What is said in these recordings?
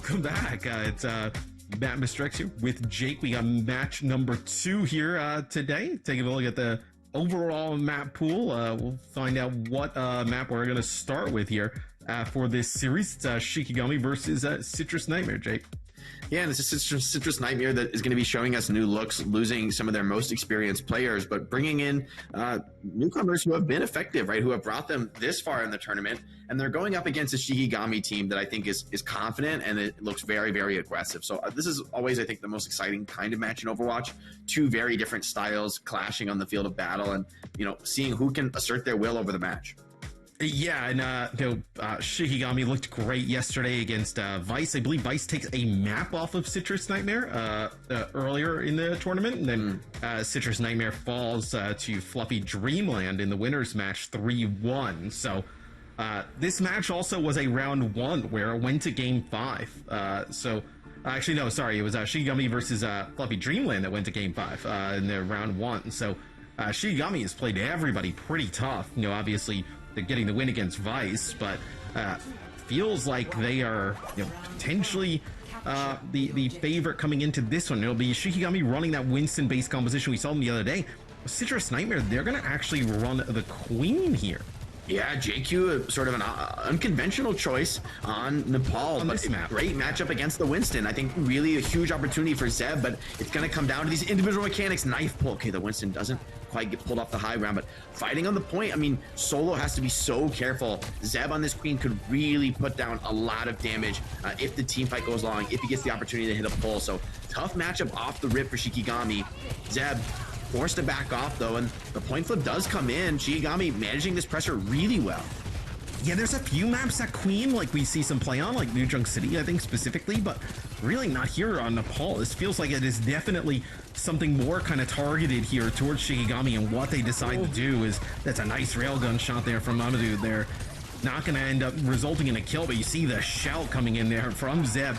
welcome back. It's Matt Mistrex here with Jake. We got match number 2 here today. Taking a look at the overall map pool. We'll find out what map we're going to start with here for this series. It's Shikigami versus Citrus Nightmare, Jake. Yeah, and it's a Citrus Nightmare that is going to be showing us new looks, losing some of their most experienced players, but bringing in newcomers who have been effective, right? Who have brought them this far in the tournament, and they're going up against a Shikigami team that I think is confident and it looks very, very aggressive. So this is always, I think, the most exciting kind of match in Overwatch. 2 very different styles clashing on the field of battle, and seeing who can assert their will over the match. Yeah, and Shikigami looked great yesterday against Vice. I believe Vice takes a map off of Citrus Nightmare earlier in the tournament, and then Citrus Nightmare falls to Fluffy Dreamland in the winners match 3-1. So this match also was a round 1 where it went to game 5. Actually, no, sorry, it was Shikigami versus Fluffy Dreamland that went to game 5 in the round 1. So Shikigami has played everybody pretty tough. Obviously they're getting the win against Vice, but feels like they are potentially the favorite coming into this one. It'll be Shikigami running that Winston-based composition we saw them the other day. Citrus Nightmare, they're going to actually run the Queen here. Yeah, JQ, sort of an unconventional choice on Nepal, on but this map. Great matchup against the Winston. I think really a huge opportunity for Zeb, but it's going to come down to these individual mechanics. Knife pull. Okay, the Winston doesn't quite get pulled off the high ground, but fighting on the point, I mean, Solo has to be so careful. Zeb on this Queen could really put down a lot of damage if the team fight goes long, if he gets the opportunity to hit a pull. So tough matchup off the rip for Shikigami. Zeb forced to back off though, and the point flip does come in. Shikigami managing this pressure really well. Yeah, there's a few maps that Queen, like we see some play on, like New Junk City, I think specifically, but really not here on Nepal. This feels like it is definitely something more kind of targeted here towards Shikigami, and what they decide to do is, that's a nice railgun shot there from Amadou there. Not going to end up resulting in a kill, but you see the shout coming in there from Zeb.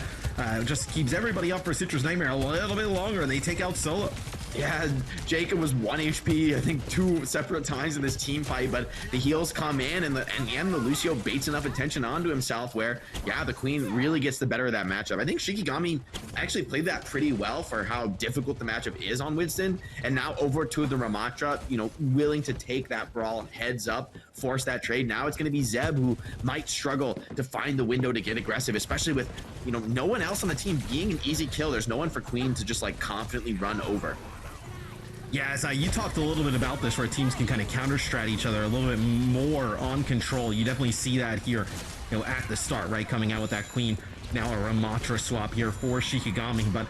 Just keeps everybody up for Citrus Nightmare a little bit longer, and they take out Solo. Yeah, Jacob was 1 HP, I think 2 separate times in this team fight, but the heals come in, and the Lucio baits enough attention onto himself where, yeah, the Queen really gets the better of that matchup. I think Shikigami actually played that pretty well for how difficult the matchup is on Winston, and now over to the Ramatra, willing to take that brawl heads up, force that trade. Now it's going to be Zeb who might struggle to find the window to get aggressive, especially with, no one else on the team being an easy kill. There's no one for Queen to just like confidently run over. Yeah, as you talked a little bit about this, where teams can kind of counter-strat each other a little bit more on control. You definitely see that here, at the start, right? Coming out with that Queen. Now a Ramatra swap here for Shikigami, but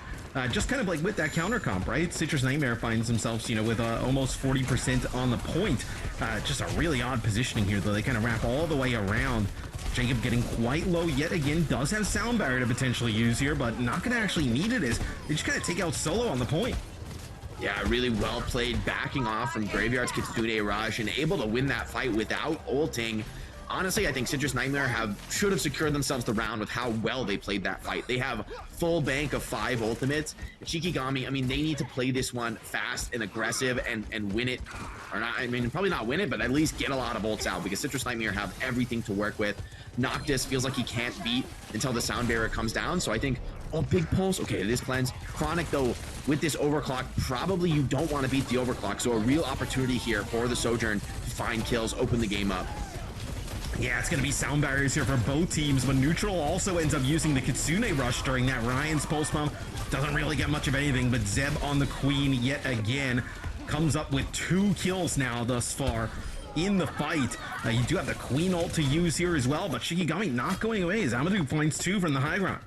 just kind of like with that counter comp, right? Citrus Nightmare finds themselves, with almost 40% on the point. Just a really odd positioning here, though. They kind of wrap all the way around. Jacob getting quite low yet again, does have sound barrier to potentially use here, but not going to actually need it, as they just kind of take out Solo on the point. Yeah, really well played, backing off from Graveyard's Kitsune Rush and able to win that fight without ulting. Honestly, I think Citrus Nightmare should have secured themselves the round with how well they played that fight. They have full bank of 5 ultimates. Shikigami, I mean, they need to play this one fast and aggressive and win it. Or not, I mean, probably not win it, but at least get a lot of ults out, because Citrus Nightmare have everything to work with. Noctis feels like he can't beat until the sound barrier comes down, so I think, big pulse. Okay, it is cleanse. Chronic, though, with this overclock, probably you don't want to beat the overclock, so a real opportunity here for the Sojourn to find kills, open the game up. Yeah, it's going to be sound barriers here for both teams, but Neutral also ends up using the Kitsune Rush during that. Ryan's pulse pump doesn't really get much of anything, but Zeb on the Queen yet again comes up with 2 kills now thus far in the fight. You do have the Queen ult to use here as well, but Shikigami not going away as Amadou finds 2 from the high ground.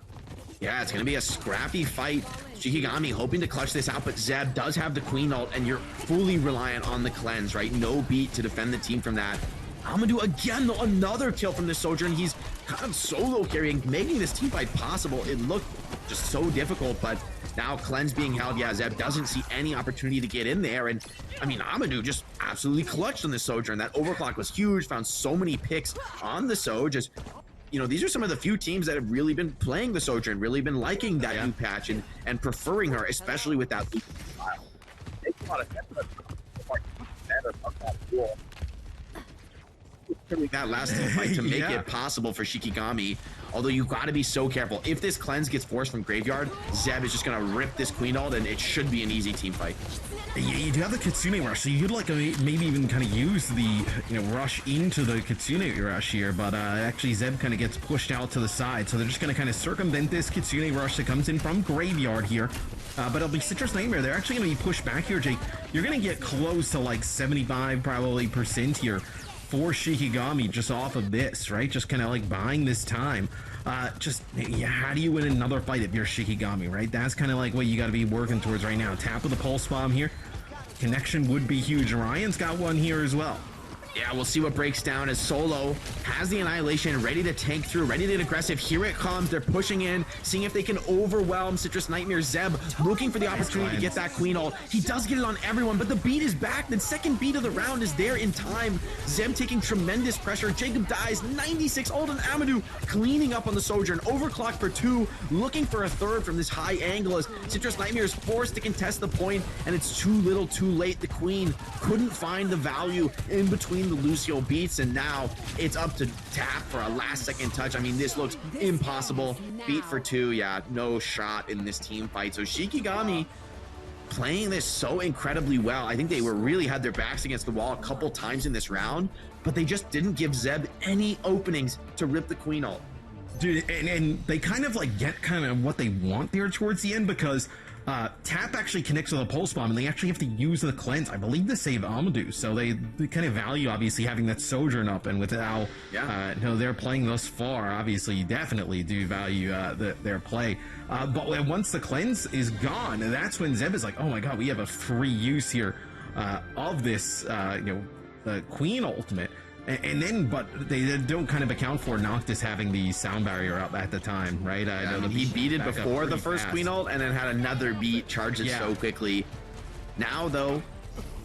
Yeah, it's going to be a scrappy fight. Shikigami hoping to clutch this out, but Zeb does have the Queen ult, and you're fully reliant on the cleanse, right? No beat to defend the team from that. Amadou again, another kill from the Sojourn. He's kind of solo carrying, making this team fight possible. It looked just so difficult, but now cleanse being held. Yeah, Zeb doesn't see any opportunity to get in there, and I mean, Amadou just absolutely clutched on the Sojourn. That overclock was huge, found so many picks on the Soj. Just, these are some of the few teams that have really been playing the Sojourn, really been liking that new patch and preferring her, especially with that style. Takes a lot of sense, but better of that tool. that last team fight to make Yeah. it possible for Shikigami. Although you got to be so careful. If this cleanse gets forced from Graveyard, Zeb is just going to rip this Queen ult, and it should be an easy team fight. Yeah, you do have the Kitsune Rush, so you could like maybe even kind of use the rush into the Kitsune Rush here, but actually Zeb kind of gets pushed out to the side, so they're just going to kind of circumvent this Kitsune Rush that comes in from Graveyard here. But it'll be Citrus Nightmare. They're actually going to be pushed back here, Jake. You're going to get close to like 75 probably percent here for Shikigami just off of this, right? Just kind of like buying this time. How do you win another fight if you're Shikigami, right? That's kind of like what you got to be working towards right now. Tap with the Pulse Bomb here. Connection would be huge. Ryan's got one here as well. Yeah, we'll see what breaks down as Solo has the Annihilation ready to tank through, ready to get aggressive. Here it comes. They're pushing in, seeing if they can overwhelm Citrus Nightmare. Zeb looking for the opportunity to get that Queen ult. He does get it on everyone, but the beat is back. The second beat of the round is there in time. Zeb taking tremendous pressure. Jacob dies. 96 ult on Amadou, cleaning up on the Sojourn. Overclock for 2, looking for a third from this high angle as Citrus Nightmare is forced to contest the point, and it's too little too late. The Queen couldn't find the value in between the Lucio beats, and now it's up to Tap for a last second touch. I mean, this looks impossible. Beat for 2, yeah, no shot in this team fight. So Shikigami playing this so incredibly well. I think they really had their backs against the wall a couple times in this round, but they just didn't give Zeb any openings to rip the Queen ult. Dude, and they kind of like get kind of what they want there towards the end, because Tap actually connects with a Pulse Bomb, and they actually have to use the cleanse, I believe, to save Amadou. So they kind of value, obviously, having that Sojourn up, and with how they're playing thus far, obviously, you definitely do value their play. But once the cleanse is gone, that's when Zeb is like, oh my god, we have a free use here of this, the Queen ultimate. And then, but they don't kind of account for Noctis having the sound barrier up at the time, right? He beated before the first fast. Queen ult and then had another beat, charges so quickly. Now, though,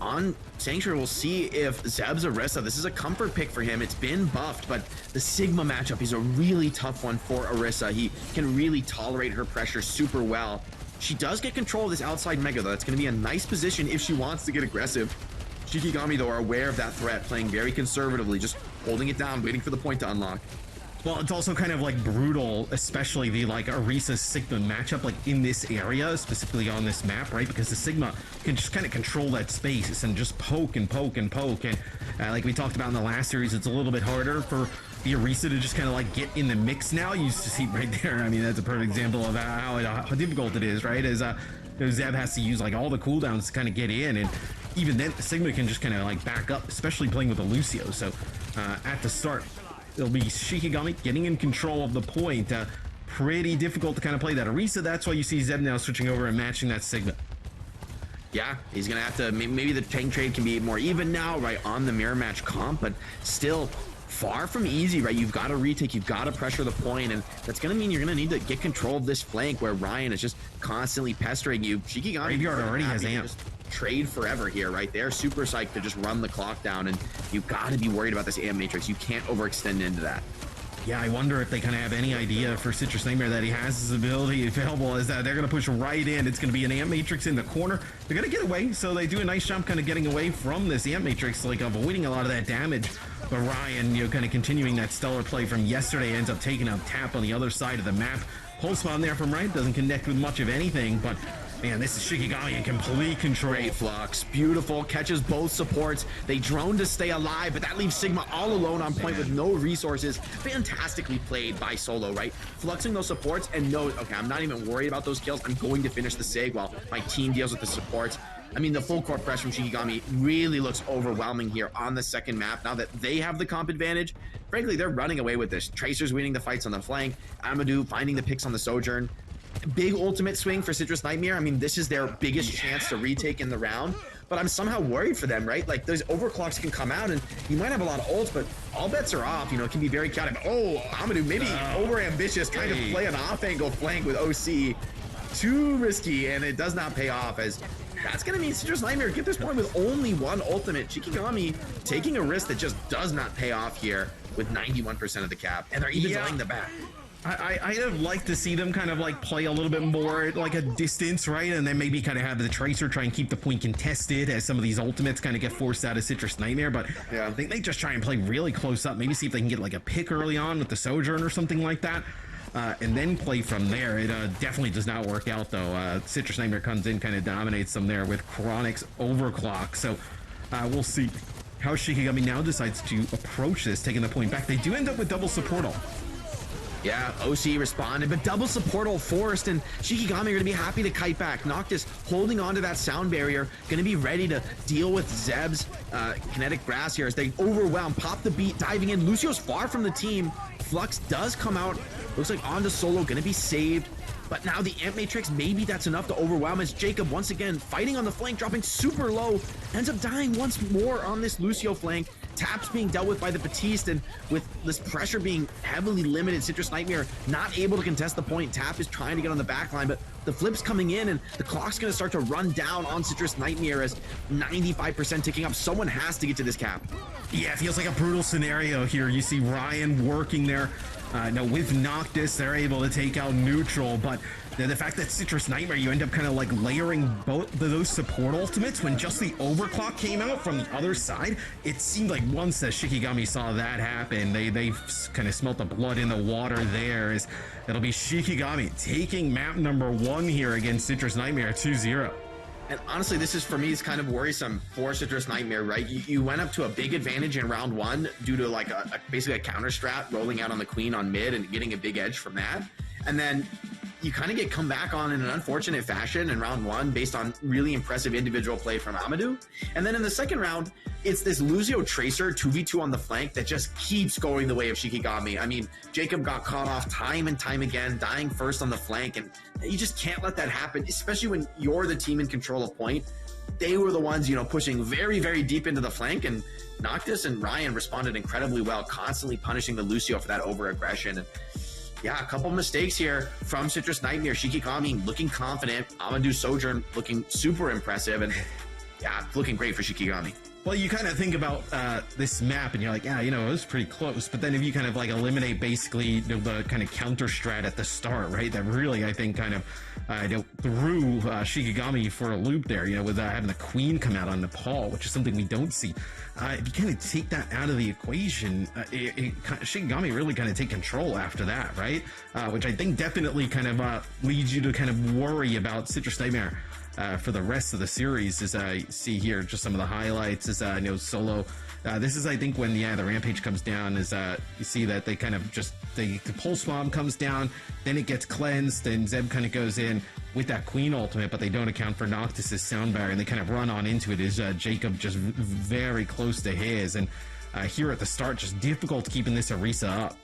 on Sanctuary, we'll see if Zeb's Orisa, this is a comfort pick for him. It's been buffed, but the Sigma matchup is a really tough one for Orisa. He can really tolerate her pressure super well. She does get control of this outside Mega, though. That's going to be a nice position if she wants to get aggressive. Shikigami, though, are aware of that threat, playing very conservatively, just holding it down, waiting for the point to unlock. Well, it's also kind of like brutal, especially the like Orisa Sigma matchup, like in this area, specifically on this map, right? Because the Sigma can just kind of control that space and just poke and poke and poke. And like we talked about in the last series, it's a little bit harder for the Orisa to just kind of like get in the mix now. You see right there. I mean, that's a perfect example of how difficult it is, right? As Zeb has to use like all the cooldowns to kind of get in, and even then, Sigma can just kind of like back up, especially playing with the Lucio. So at the start, it'll be Shikigami getting in control of the point. Pretty difficult to kind of play that Orisa. That's why you see Zeb now switching over and matching that Sigma. Yeah, he's gonna have to, maybe the tank trade can be more even now, right, on the mirror match comp, but still far from easy, right? You've got to retake, you've got to pressure the point, and that's gonna mean you're gonna need to get control of this flank where Ryan is just constantly pestering you. Shikigami Graveyard already has amp. Trade forever here, right? They're super psyched to just run the clock down, and you've got to be worried about this amp matrix. You can't overextend into that. Yeah, I wonder if they kind of have any idea for Citrus Nightmare that he has his ability available, is that they're going to push right in. It's going to be an amp matrix in the corner. They're going to get away, so they do a nice job kind of getting away from this amp matrix, like avoiding a lot of that damage. But Ryan, kind of continuing that stellar play from yesterday, ends up taking a Tap on the other side of the map. Pulse Bomb there from Ryan doesn't connect with much of anything, but man, this is Shikigami in complete control. Great Flux, beautiful, catches both supports. They drone to stay alive, but that leaves Sigma all alone on point with no resources. Fantastically played by Solo, right? Fluxing those supports and knows, okay, I'm not even worried about those kills. I'm going to finish the Sig while my team deals with the supports. I mean, the full court press from Shikigami really looks overwhelming here on the second map. Now that they have the comp advantage, frankly, they're running away with this. Tracer's winning the fights on the flank. Amadou finding the picks on the Sojourn. Big ultimate swing for Citrus Nightmare. I mean, this is their biggest chance to retake in the round, but I'm somehow worried for them, right? Like, those overclocks can come out, and you might have a lot of ults, but all bets are off. It can be very chaotic. Oh, Amadou maybe over-ambitious, trying to play an off-angle flank with OC. Too risky, and it does not pay off, as that's going to mean Citrus Nightmare get this point with only one ultimate. Shikigami taking a risk that just does not pay off here with 91% of the cap, and they're even delaying the back. I'd have liked to see them kind of like play a little bit more at like a distance, right? And then maybe kind of have the Tracer try and keep the point contested as some of these ultimates kind of get forced out of Citrus Nightmare. But yeah. I think they just try and play really close up. Maybe see if they can get like a pick early on with the Sojourn or something like that. And then play from there. It definitely does not work out though. Citrus Nightmare comes in, kind of dominates them there with Chronic's Overclock. So we'll see how Shikigami now decides to approach this, taking the point back. They do end up with double support ult. Yeah, OC responded, but double support ult forced, and Shikigami are going to be happy to kite back. Noctis holding onto that sound barrier, going to be ready to deal with Zeb's kinetic grass here as they overwhelm, pop the beat, diving in. Lucio's far from the team. Flux does come out, looks like onto solo, going to be saved. But now the Amp Matrix, maybe that's enough to overwhelm as Jacob once again fighting on the flank, dropping super low, ends up dying once more on this Lucio flank. Taps being dealt with by the Batiste, and with this pressure being heavily limited, Citrus Nightmare not able to contest the point. Tap is trying to get on the back line, but the flip's coming in and the clock's going to start to run down on Citrus Nightmare as 95% ticking up. Someone has to get to this cap. Yeah, it feels like a brutal scenario here. You see Ryan working there. Now with Noctis, they're able to take out neutral, but the fact that Citrus Nightmare, you end up kind of like layering both those support ultimates when just the overclock came out from the other side. It seemed like once that Shikigami saw that happen, they kind of smelt the blood in the water there. As it'll be Shikigami taking map number 1 here against Citrus Nightmare 2-0. And honestly, this is for me is kind of worrisome for Citrus Nightmare, right? You went up to a big advantage in round 1 due to like basically a counter strat rolling out on the queen on mid and getting a big edge from that. And then you kind of get come back on in an unfortunate fashion in round 1 based on really impressive individual play from Amadou. And then in the second round, it's this Lucio Tracer 2v2 on the flank that just keeps going the way of Shikigami. I mean, Jacob got caught off time and time again, dying first on the flank, and you just can't let that happen, especially when you're the team in control of point. They were the ones, you know, pushing very, very deep into the flank, and Noctis and Ryan responded incredibly well, constantly punishing the Lucio for that over-aggression. And yeah, a couple mistakes here from Citrus Nightmare. Shikigami looking confident, Amadou Sojourn looking super impressive, and yeah, looking great for Shikigami. Well, you kind of think about this map and you're like, yeah, you know, it was pretty close. But then if you kind of like eliminate basically the kind of counter strat at the start, right, that really, I think, kind of threw Shikigami for a loop there, you know, with having the queen come out on Nepal, which is something we don't see. If you kind of take that out of the equation, Shikigami really kind of take control after that, right? Which I think definitely kind of leads you to kind of worry about Citrus Nightmare for the rest of the series. As I see here, just some of the highlights is you know, solo. This is, I think, when the rampage comes down. Is you see that they kind of just the pulse bomb comes down, then it gets cleansed, then Zeb kind of goes in with that queen ultimate, but they don't account for Noctis's sound barrier, and they kind of run on into it. Is Jacob just very close to his, and here at the start, just difficult keeping this Orisa up.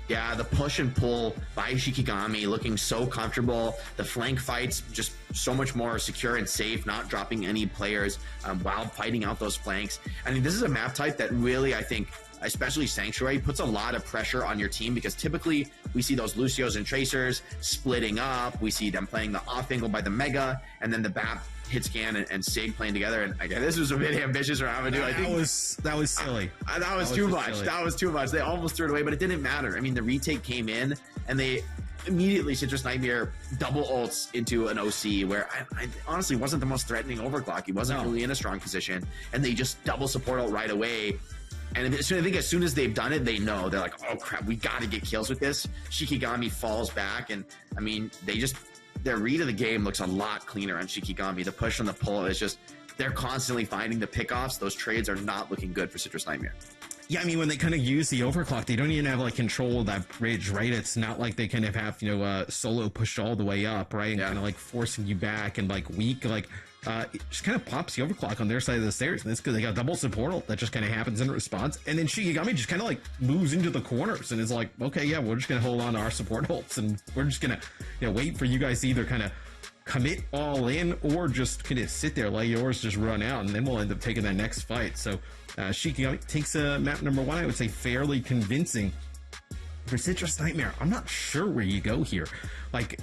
Yeah, the push and pull by Shikigami looking so comfortable. The flank fights just so much more secure and safe, not dropping any players while fighting out those flanks. I mean, this is a map type that really, I think, especially Sanctuary, puts a lot of pressure on your team, because typically we see those Lucios and Tracers splitting up. We see them playing the off angle by the Mega, and then the BAP, Hitscan, and Sig playing together. And again, this was a bit ambitious for Amadou. I think that was silly. That was too much. Silly. That was too much. They almost threw it away, but it didn't matter. I mean, the retake came in, and they immediately, Citrus Nightmare double ults into an OC where I honestly wasn't the most threatening overclock. He wasn't really in a strong position, and they just double support ult right away. And I think as soon as they've done it, they know. They're like, oh crap, we got to get kills with this. Shikigami falls back, and I mean, their read of the game looks a lot cleaner on Shikigami. The push and the pull is just, they're constantly finding the pickoffs. Those trades are not looking good for Citrus Nightmare. Yeah, I mean, when they kind of use the overclock, they don't even have like control of that bridge, right? It's not like they kind of have, you know, solo pushed all the way up, right? And kind of like forcing you back and like weak, like it just kind of pops the overclock on their side of the stairs. And that's because they got double support ult that just kind of happens in response. And then Shikigami just kind of like moves into the corners and is like, okay, yeah, we're just going to hold on to our support ults, and we're just going to, you know, wait for you guys to either kind of commit all in or just kind of sit there, let yours just run out, and then we'll end up taking that next fight. So Shikigami takes map number 1, I would say fairly convincing. For Citrus Nightmare, I'm not sure where you go here. Like,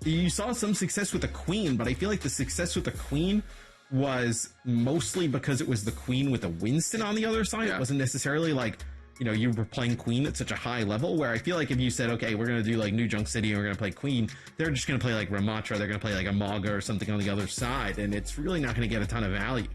you saw some success with the Queen, but I feel like the success with the Queen was mostly because it was the Queen with a Winston on the other side. Yeah. It wasn't necessarily like you were playing Queen at such a high level, where I feel like if you said, okay, we're going to do like New Junk City and we're going to play Queen, they're just going to play like Ramatra, they're going to play like a Maga or something on the other side, and it's really not going to get a ton of value.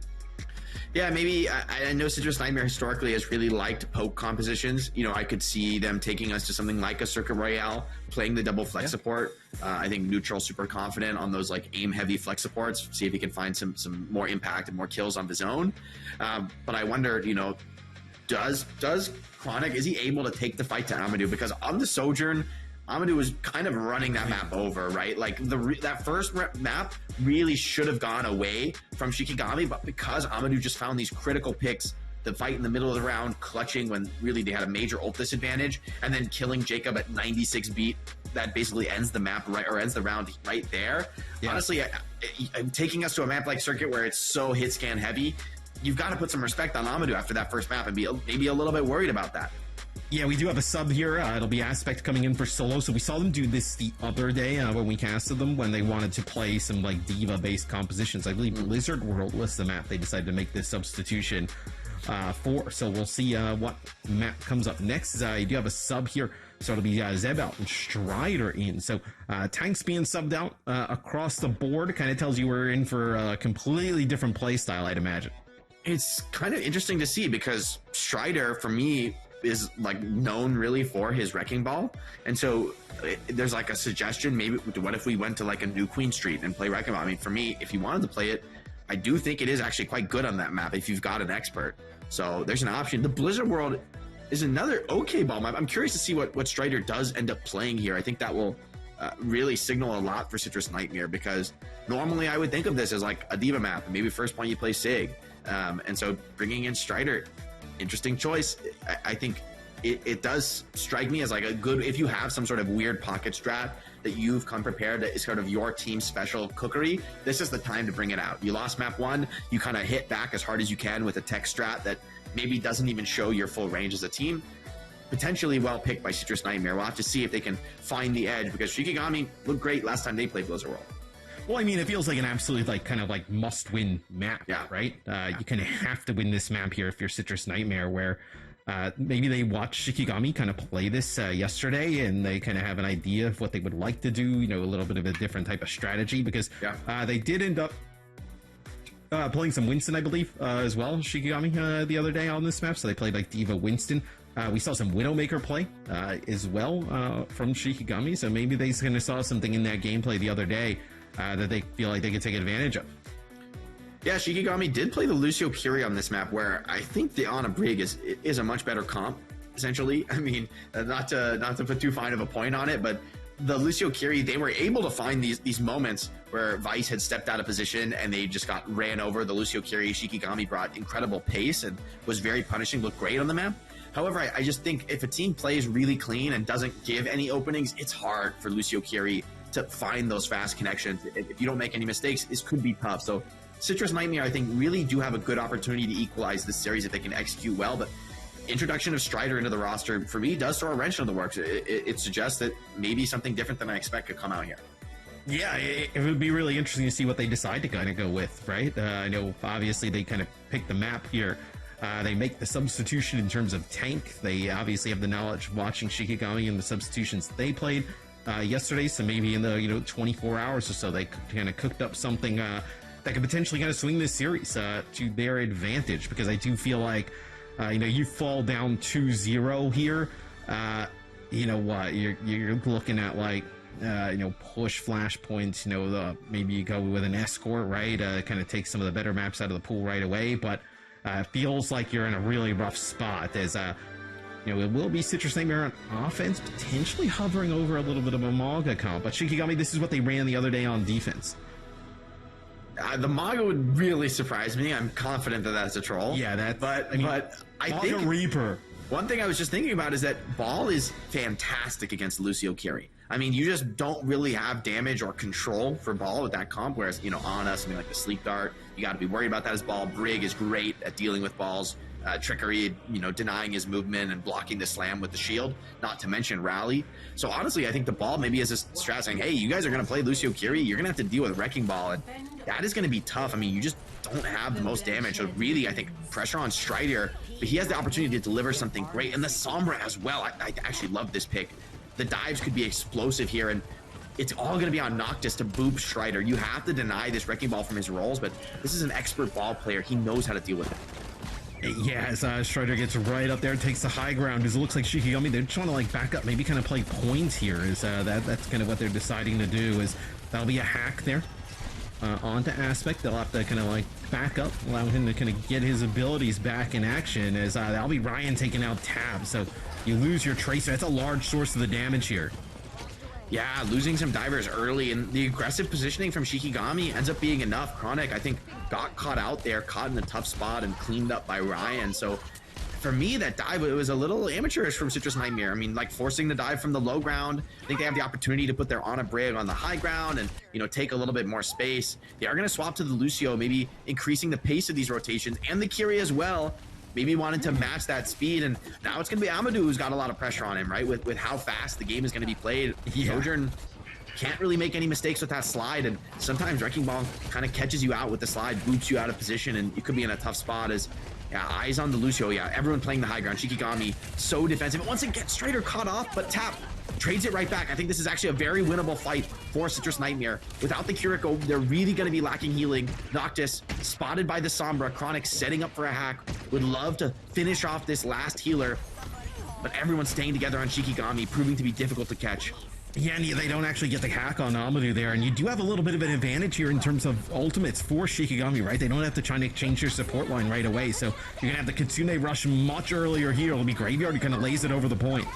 Yeah, maybe. I know Citrus Nightmare historically has really liked poke compositions. I could see them taking us to something like a Circuit Royale, playing the double flex support. I think Neutral super confident on those like aim heavy flex supports. See if he can find some more impact and more kills on his own. But I wonder, does Chronic, is he able to take the fight to Amadou? Because on the Sojourn, Amadou was kind of running that map over, right? Like that first map really should have gone away from Shikigami, but because Amadou just found these critical picks, the fight in the middle of the round, clutching when really they had a major ult disadvantage, and then killing Jacob at 96 beat, that basically ends the map ends the round right there. Yeah. Honestly, taking us to a map like Circuit where it's so hit scan heavy, you've got to put some respect on Amadou after that first map and be maybe a little bit worried about that. Yeah, we do have a sub here. It'll be Aspect coming in for solo. So we saw them do this the other day when we casted them, when they wanted to play some like Diva-based compositions. I believe Blizzard World was the map they decided to make this substitution for. So we'll see what map comes up next. You do have a sub here. So it'll be Zeb out and Strider in. So tanks being subbed out across the board kind of tells you we're in for a completely different play style, I'd imagine. It's kind of interesting to see because Strider, for me, is like known really for his Wrecking Ball, and so there's like a suggestion, maybe what if we went to like a new Queen Street and play Wrecking Ball? I mean, for me, if you wanted to play it, I do think it is actually quite good on that map if you've got an expert. So there's an option. The Blizzard World is another okay ball map. I'm curious to see what Strider does end up playing here. I think that will really signal a lot for Citrus Nightmare, because normally I would think of this as like a Diva map, and maybe first point you play Sig, and so bringing in Strider, interesting choice. I think it does strike me as like a good, if you have some sort of weird pocket strat that you've come prepared that is sort of your team special cookery, this is the time to bring it out. You lost map 1, you kind of hit back as hard as you can with a tech strat that maybe doesn't even show your full range as a team. Potentially well picked by Citrus Nightmare. We'll have to see if they can find the edge, because Shikigami looked great last time they played Blizzard World. Well, I mean, it feels like an absolute, like, kind of like must-win map, right? You kind of have to win this map here if you're Citrus Nightmare, where maybe they watched Shikigami kind of play this yesterday, and they kind of have an idea of what they would like to do, a little bit of a different type of strategy, because they did end up playing some Winston, I believe, as well, Shikigami, the other day on this map, so they played, like, Diva Winston. We saw some Widowmaker play as well from Shikigami, so maybe they kind of saw something in that gameplay the other day that they feel like they could take advantage of. Yeah, Shikigami did play the Lucio Curie on this map, where I think the Ana Brig is a much better comp, essentially. I mean, not to put too fine of a point on it, but the Lucio Curie, they were able to find these moments where Vice had stepped out of position and they just got ran over. The Lucio Curie, Shikigami brought incredible pace and was very punishing, looked great on the map. However, I just think if a team plays really clean and doesn't give any openings, it's hard for Lucio Curie to find those fast connections. If you don't make any mistakes, this could be tough. So Citrus Nightmare, I think, really do have a good opportunity to equalize this series if they can execute well. But introduction of Strider into the roster, for me, does throw a wrench into the works. It suggests that maybe something different than I expect could come out here. Yeah, it would be really interesting to see what they decide to kind of go with, right? I know, obviously, they kind of pick the map here. They make the substitution in terms of tank. They obviously have the knowledge of watching Shikigami and the substitutions they played yesterday, so maybe in the 24 hours or so they kind of cooked up something that could potentially kind of swing this series to their advantage, because I do feel like you fall down 2-0 here, you know what, you're looking at like push flashpoints, maybe you go with an escort, right, kind of take some of the better maps out of the pool right away, but it feels like you're in a really rough spot, as it will be Citrus Nightmare on offense, potentially hovering over a little bit of a Maga comp. But Shikigami, this is what they ran the other day on defense. The Maga would really surprise me. I'm confident that that's a troll. Yeah, but I Maga think Reaper. One thing I was just thinking about is that Ball is fantastic against Lucio Curie. I mean, you just don't really have damage or control for Ball with that comp, whereas, Ana, something like the Sleep Dart, you got to be worried about that as Ball. Brig is great at dealing with balls. trickery, you know, denying his movement and blocking the slam with the shield, not to mention rally. So honestly, I think the ball maybe is a strat saying, hey, you guys are going to play Lucio Kiri, you're going to have to deal with Wrecking Ball, and that is going to be tough. I mean, you just don't have the most damage, so really, I think pressure on Strider, but he has the opportunity to deliver something great, and the Sombra as well. I actually love this pick. The dives could be explosive here, and it's all going to be on Noctis to boop Strider. You have to deny this Wrecking Ball from his rolls, but this is an expert ball player. He knows how to deal with it. Yeah, as Strider gets right up there, takes the high ground, because it looks like Shikigami, they're trying to like back up, maybe kind of play points here. Is that's kind of what they're deciding to do. Is that'll be a hack there onto Aspect. They'll have to kind of like back up, allow him to kind of get his abilities back in action. As that'll be Ryan taking out Tab. So you lose your Tracer. That's a large source of the damage here. Yeah, losing some divers early, and the aggressive positioning from Shikigami ends up being enough. Chronic, I think, got caught out there, caught in a tough spot, and cleaned up by Ryan. So for me, that dive, it was a little amateurish from Citrus Nightmare. I mean, like forcing the dive from the low ground. I think they have the opportunity to put their Ana Brig on the high ground and, you know, take a little bit more space. They are going to swap to the Lucio, maybe increasing the pace of these rotations, and the Kiri as well. Maybe wanting to match that speed, and now it's going to be Amadou who's got a lot of pressure on him, right? With how fast the game is going to be played. Sojourn can't really make any mistakes with that slide, and sometimes Wrecking Ball kind of catches you out with the slide, boops you out of position, and you could be in a tough spot. As eyes on the Lucio, everyone playing the high ground. Shikigami so defensive, and once it gets Strider caught off, but Tap trades it right back. I think this is actually a very winnable fight for Citrus Nightmare. Without the Kiriko, they're really going to be lacking healing. Noctis spotted by the Sombra. Chronic setting up for a hack. Would love to finish off this last healer, but everyone's staying together on Shikigami, proving to be difficult to catch. Yeah, and they don't actually get the hack on Amadou there, and you do have a little bit of an advantage here in terms of ultimates for Shikigami, right? They don't have to try to change their support line right away, so you're gonna have the Kitsune rush much earlier here. It'll be Graveyard who kind of lays it over the point.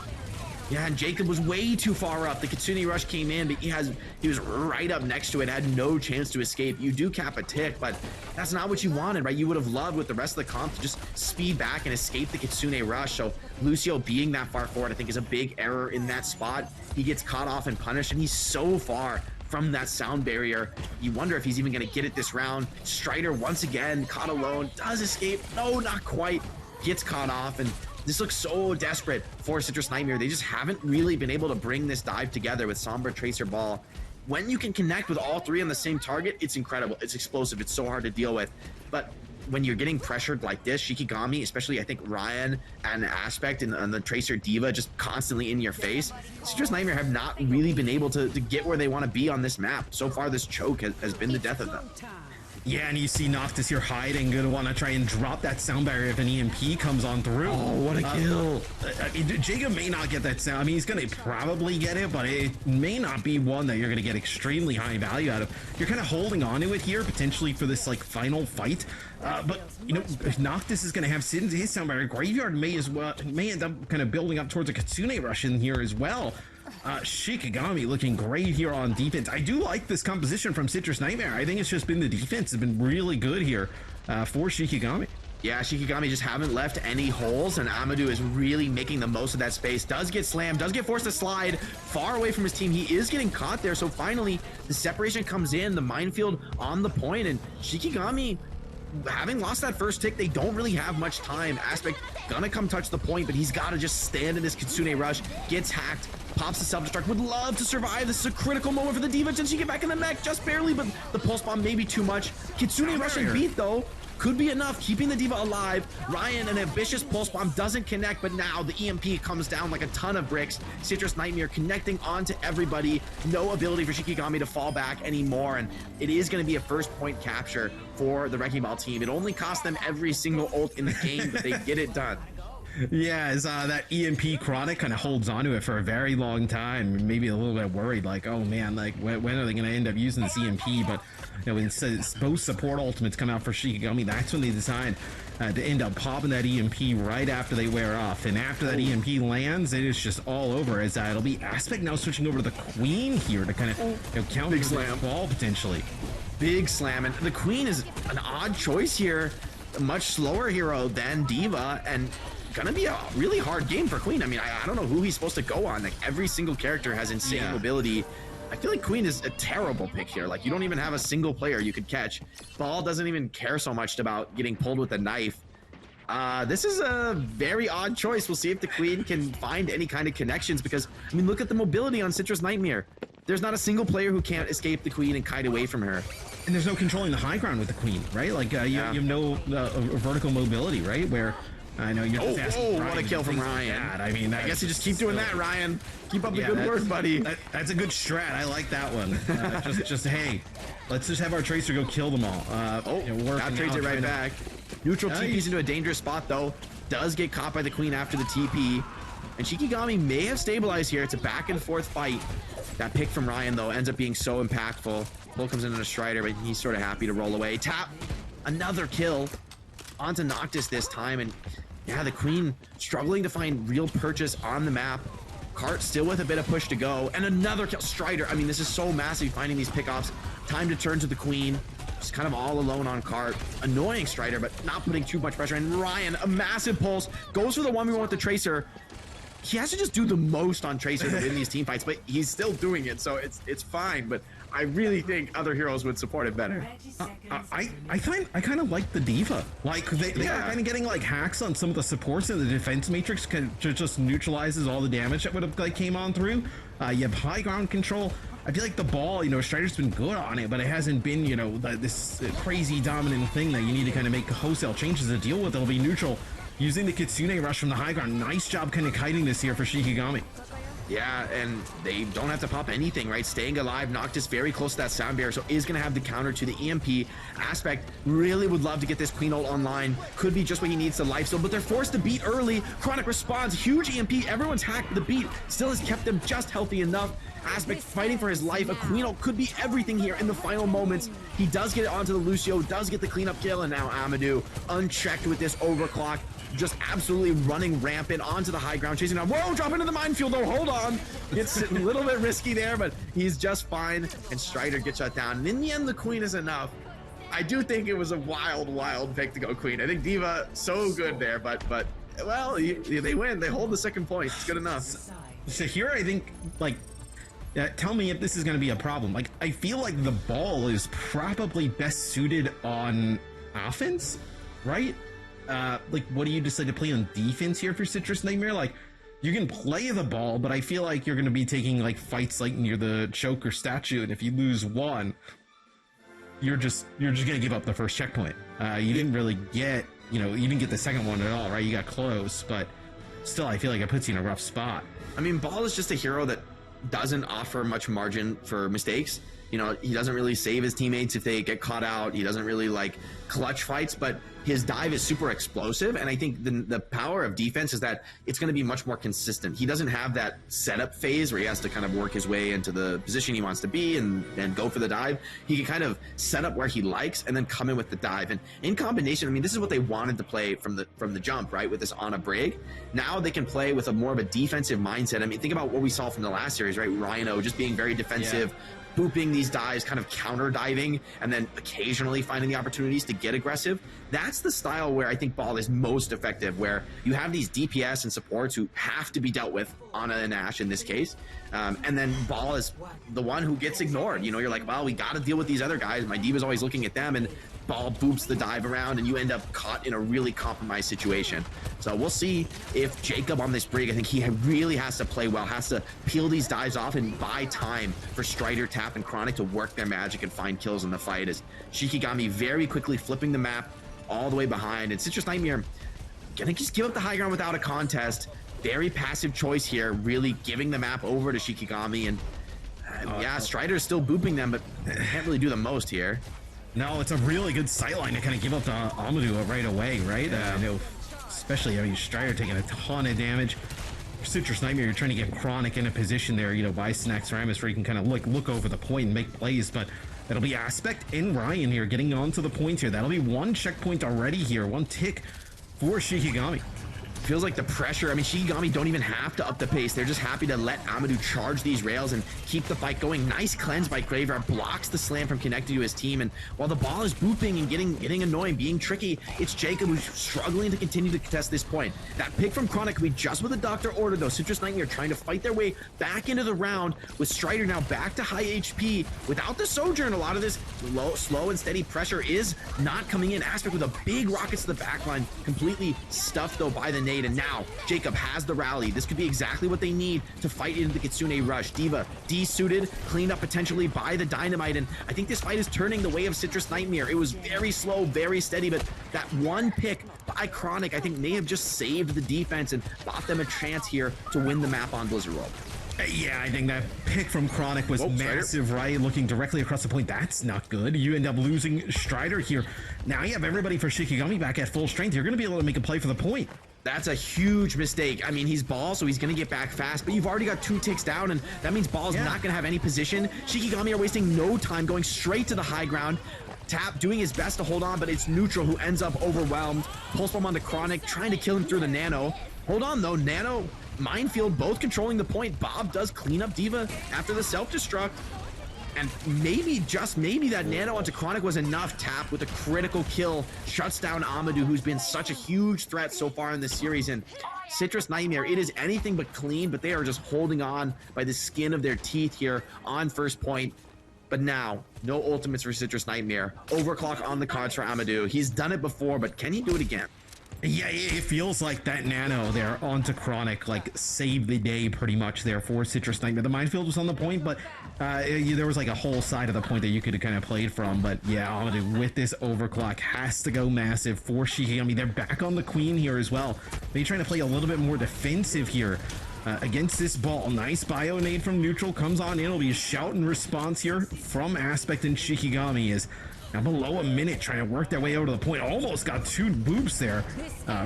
Yeah, and Jacob was way too far up. The Kitsune rush came in, but he was right up next to it, had no chance to escape. You do cap a tick, but that's not what you wanted, right? You would have loved with the rest of the comp to just speed back and escape the Kitsune rush. So Lucio being that far forward, I think, is a big error in that spot. He gets caught off and punished, and he's so far from that sound barrier. You wonder if he's even going to get it this round. Strider, once again, caught alone, does escape. No, not quite. Gets caught off, and this looks so desperate for Citrus Nightmare. They just haven't really been able to bring this dive together with Sombra, Tracer, Ball. When you can connect with all three on the same target, it's incredible. It's explosive. It's so hard to deal with. But when you're getting pressured like this, Shikigami, especially I think Ryan and Aspect and the Tracer Diva just constantly in your face, Citrus Nightmare have not really been able to get where they want to be on this map. So far, this choke has been the death of them. Yeah, and you see Noctis here hiding, gonna want to try and drop that sound barrier if an EMP comes on through. Oh, what a kill. I mean, Jacob may not get that sound. I mean, he's gonna probably get it, but it may not be one that you're gonna get extremely high value out of. You're kind of holding on to it here, potentially for this like final fight. But you know, Noctis is gonna have his sound barrier. Graveyard may end up kind of building up towards a Kitsune rush in here as well. Shikigami looking great here on defense. I do like this composition from Citrus Nightmare. I think it's just been the defense has been really good here for Shikigami. Yeah, Shikigami just haven't left any holes, and Amadou is really making the most of that space. Does get slammed, does get forced to slide far away from his team. He is getting caught there, so finally the separation comes in, the minefield on the point, and Shikigami, having lost that first tick, they don't really have much time. Aspect gonna come touch the point, but he's got to just stand in this Kitsune rush. Gets hacked, pops the self-destruct, would love to survive. This is a critical moment for the Diva. Does she get back in the mech? Just barely, but the pulse bomb may be too much. Kitsune rush and beat, though, could be enough, keeping the Diva alive. Ryan, an ambitious pulse bomb, doesn't connect, but now the EMP comes down like a ton of bricks. Citrus Nightmare connecting onto everybody. No ability for Shikigami to fall back anymore, and it is going to be a first point capture for the Wrecking Ball team. It only cost them every single ult in the game, but they get it done. Yeah, as that EMP Chronic kind of holds onto it for a very long time. Maybe a little bit worried, like, oh man, like when are they going to end up using this EMP? But you know, when both support ultimates come out for Shikigami, that's when they decide to end up popping that EMP right after they wear off. And after that EMP lands, it is just all over. As it'll be Aspect now switching over to the Queen here to kind of counter Big slam ball potentially. Big slam, and the Queen is an odd choice here. A much slower hero than Diva, and gonna be a really hard game for Queen. I mean, I don't know who he's supposed to go on. Like, every single character has insane mobility. I feel like Queen is a terrible pick here. Like, you don't even have a single player you could catch. Ball doesn't even care so much about getting pulled with a knife. This is a very odd choice. We'll see if the Queen can find any kind of connections because, I mean, look at the mobility on Citrus Nightmare. There's not a single player who can't escape the Queen and kite away from her. And there's no controlling the high ground with the Queen, right? Like, you have no vertical mobility, right? Where I know you're just asking what a kill from Ryan. I mean, I guess you just keep doing that, Ryan. Keep up the good work, buddy. That's a good strat. I like that one. Just hey, let's just have our Tracer go kill them all. That trades it right back. Neutral TP's into a dangerous spot, though. Does get caught by the Queen after the TP. And Shikigami may have stabilized here. It's a back and forth fight. That pick from Ryan, though, ends up being so impactful. Bull comes in on a Strider, but he's sort of happy to roll away. Tap, another kill. Onto Noctis this time. And yeah, the Queen struggling to find real purchase on the map. Cart still with a bit of push to go. And another kill. Strider, I mean, this is so massive finding these pickoffs. Time to turn to the Queen. Just kind of all alone on Cart. Annoying Strider, but not putting too much pressure. And Ryan, a massive pulse, goes for the 1v1 with the Tracer. He has to just do the most on Tracer to win these team fights, but he's still doing it, so it's fine. But I really think other heroes would support it better. I kind of like the D.Va. Like they are kind of getting like hacks on some of the supports in the defense matrix, just neutralizes all the damage that would have like came on through. You have high ground control. I feel like the ball, Strider's been good on it, but it hasn't been, this crazy dominant thing that you need to kind of make wholesale changes to deal with. It'll be neutral. Using the Kitsune rush from the high ground. Nice job kind of kiting this here for Shikigami. Yeah, and they don't have to pop anything, right? Staying alive, Noctis very close to that sound barrier, so is going to have the counter to the EMP aspect. Really would love to get this Queen ult online. Could be just what he needs to life steal, but they're forced to beat early. Chronic responds, huge EMP. Everyone's hacked the beat. Still has kept them just healthy enough. Aspect fighting for his life. A Queen ult could be everything here in the final moments. He does get it onto the Lucio, does get the cleanup kill, and now Amadou unchecked with this overclock. Just absolutely running rampant onto the high ground, chasing down. Whoa, drop into the minefield though, hold on. It's a little bit risky there, but he's just fine. And Strider gets shut down. And in the end, the Queen is enough. I do think it was a wild pick to go Queen. I think D.Va, so good there, but well, they win. They hold the second point. It's good enough. So here, I think, like, tell me if this is going to be a problem. Like, I feel like the ball is probably best suited on offense, right? Like, what do you decide to play on defense here for Citrus Nightmare? Like, you can play the ball, but I feel like you're going to be taking, like, fights, like, near the choke or statue, and if you lose one, you're just going to give up the first checkpoint. You didn't really get, you didn't get the second one at all, right? You got close, but still, I feel like it puts you in a rough spot. I mean, Ball is just a hero that doesn't offer much margin for mistakes. He doesn't really save his teammates if they get caught out. He doesn't really like clutch fights, but his dive is super explosive. And I think the power of defense is that it's going to be much more consistent. He doesn't have that setup phase where he has to kind of work his way into the position he wants to be and go for the dive. He can kind of set up where he likes and then come in with the dive. And in combination, I mean, this is what they wanted to play from the jump, right? With this on a break. Now they can play with a more of a defensive mindset. I mean, think about what we saw from the last series, right? Rhino just being very defensive. Yeah. Booping these dives, kind of counter diving, and then occasionally finding the opportunities to get aggressive. That's the style where I think Ball is most effective, where you have these DPS and supports who have to be dealt with, Ana and Ashe in this case, and then Ball is the one who gets ignored. You're like, well, we got to deal with these other guys. My D.Va's always looking at them, and Ball boops the dive around, and you end up caught in a really compromised situation. So we'll see if Jacob on this brig, I think he really has to play well, has to peel these dives off and buy time for Strider, Tap, and Chronic to work their magic and find kills in the fight, as Shikigami very quickly flipping the map all the way behind. And Citrus Nightmare gonna just give up the high ground without a contest. Very passive choice here, really giving the map over to Shikigami. And yeah, Strider's still booping them, but can't really do the most here. No, it's a really good sightline to kind of give up to Amadou right away, right? Yeah. Especially, Strider taking a ton of damage. For Citrus Nightmare, you're trying to get Chronic in a position there, by Snacks Ramus, where you can kind of look over the point and make plays, but it'll be Aspect and Ryan here getting onto the point here. That'll be one checkpoint already here, one tick for Shikigami. Feels like the pressure, I mean, Shikigami don't even have to up the pace. They're just happy to let Amadou charge these rails and keep the fight going. Nice cleanse by Graveyard, blocks the slam from connecting to his team. And while the ball is booping and getting annoying, being tricky, it's Jacob who's struggling to continue to contest this point. That pick from Chronic could be just what the doctor ordered, though. Citrus Nightmare trying to fight their way back into the round with Strider now back to high HP. Without the Sojourn, a lot of this slow and steady pressure is not coming in. Aspect with a big rockets to the backline, completely stuffed though by the nade. And now Jacob has the rally. This could be exactly what they need to fight into the Kitsune rush. D.Va de-suited, cleaned up potentially by the Dynamite, and I think this fight is turning the way of Citrus Nightmare. It was very slow, very steady, but that one pick by Chronic I think may have just saved the defense and bought them a chance here to win the map on Blizzard World. Yeah, I think that pick from Chronic was massive, right? Looking directly across the point. That's not good. You end up losing Strider here. Now you have everybody for Shikigami back at full strength. You're going to be able to make a play for the point. That's a huge mistake. I mean, he's Ball, so he's going to get back fast, but you've already got 2 ticks down, and that means Ball's not going to have any position. Shikigami are wasting no time, going straight to the high ground. Tap doing his best to hold on, but it's Neutral who ends up overwhelmed. Pulse Bomb on the Chronic, trying to kill him through the Nano. Hold on, though. Nano, Minefield, both controlling the point. Bob does clean up D.Va after the self-destruct. And maybe, just maybe, that Nano onto Chronic was enough. Tap with a critical kill shuts down Amadou, who's been such a huge threat so far in this series. And Citrus Nightmare, it is anything but clean, but they are just holding on by the skin of their teeth here on first point. But now, no ultimates for Citrus Nightmare. Overclock on the cards for Amadou. He's done it before, but can he do it again? Yeah, it feels like that Nano there onto Chronic, like, saved the day pretty much there for Citrus Nightmare. The Minefield was on the point, but there was like a whole side of the point that you could have kind of played from. But yeah, Amadou with this overclock has to go massive for Shikigami. They're back on the Queen here as well. They're trying to play a little bit more defensive here against this ball. Nice bio nade from Neutral comes on in. It'll be a shout and response here from Aspect, and Shikigami is now below a minute, trying to work their way over to the point. Almost got 2 boops there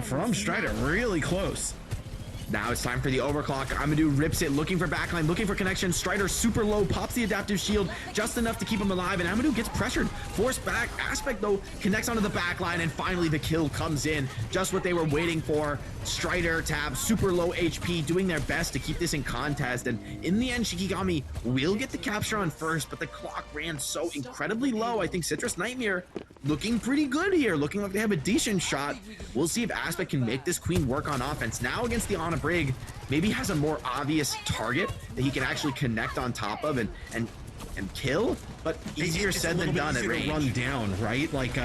from Strider, really close. Now it's time for the overclock. Amadou rips it, looking for backline, looking for connection. Strider super low, pops the adaptive shield just enough to keep him alive, and Amadou gets pressured, forced back. Aspect though connects onto the backline, and finally the kill comes in. Just what they were waiting for. Strider, Tab, super low HP, doing their best to keep this in contest, and in the end Shikigami will get the capture on first, but the clock ran so incredibly low. I think Citrus Nightmare looking pretty good here, looking like they have a decent shot. We'll see if Aspect can make this Queen work on offense. Now against the Ana Brig, maybe has a more obvious target that he can actually connect on top of and kill, but easier said than done at range. Run down, right? Like,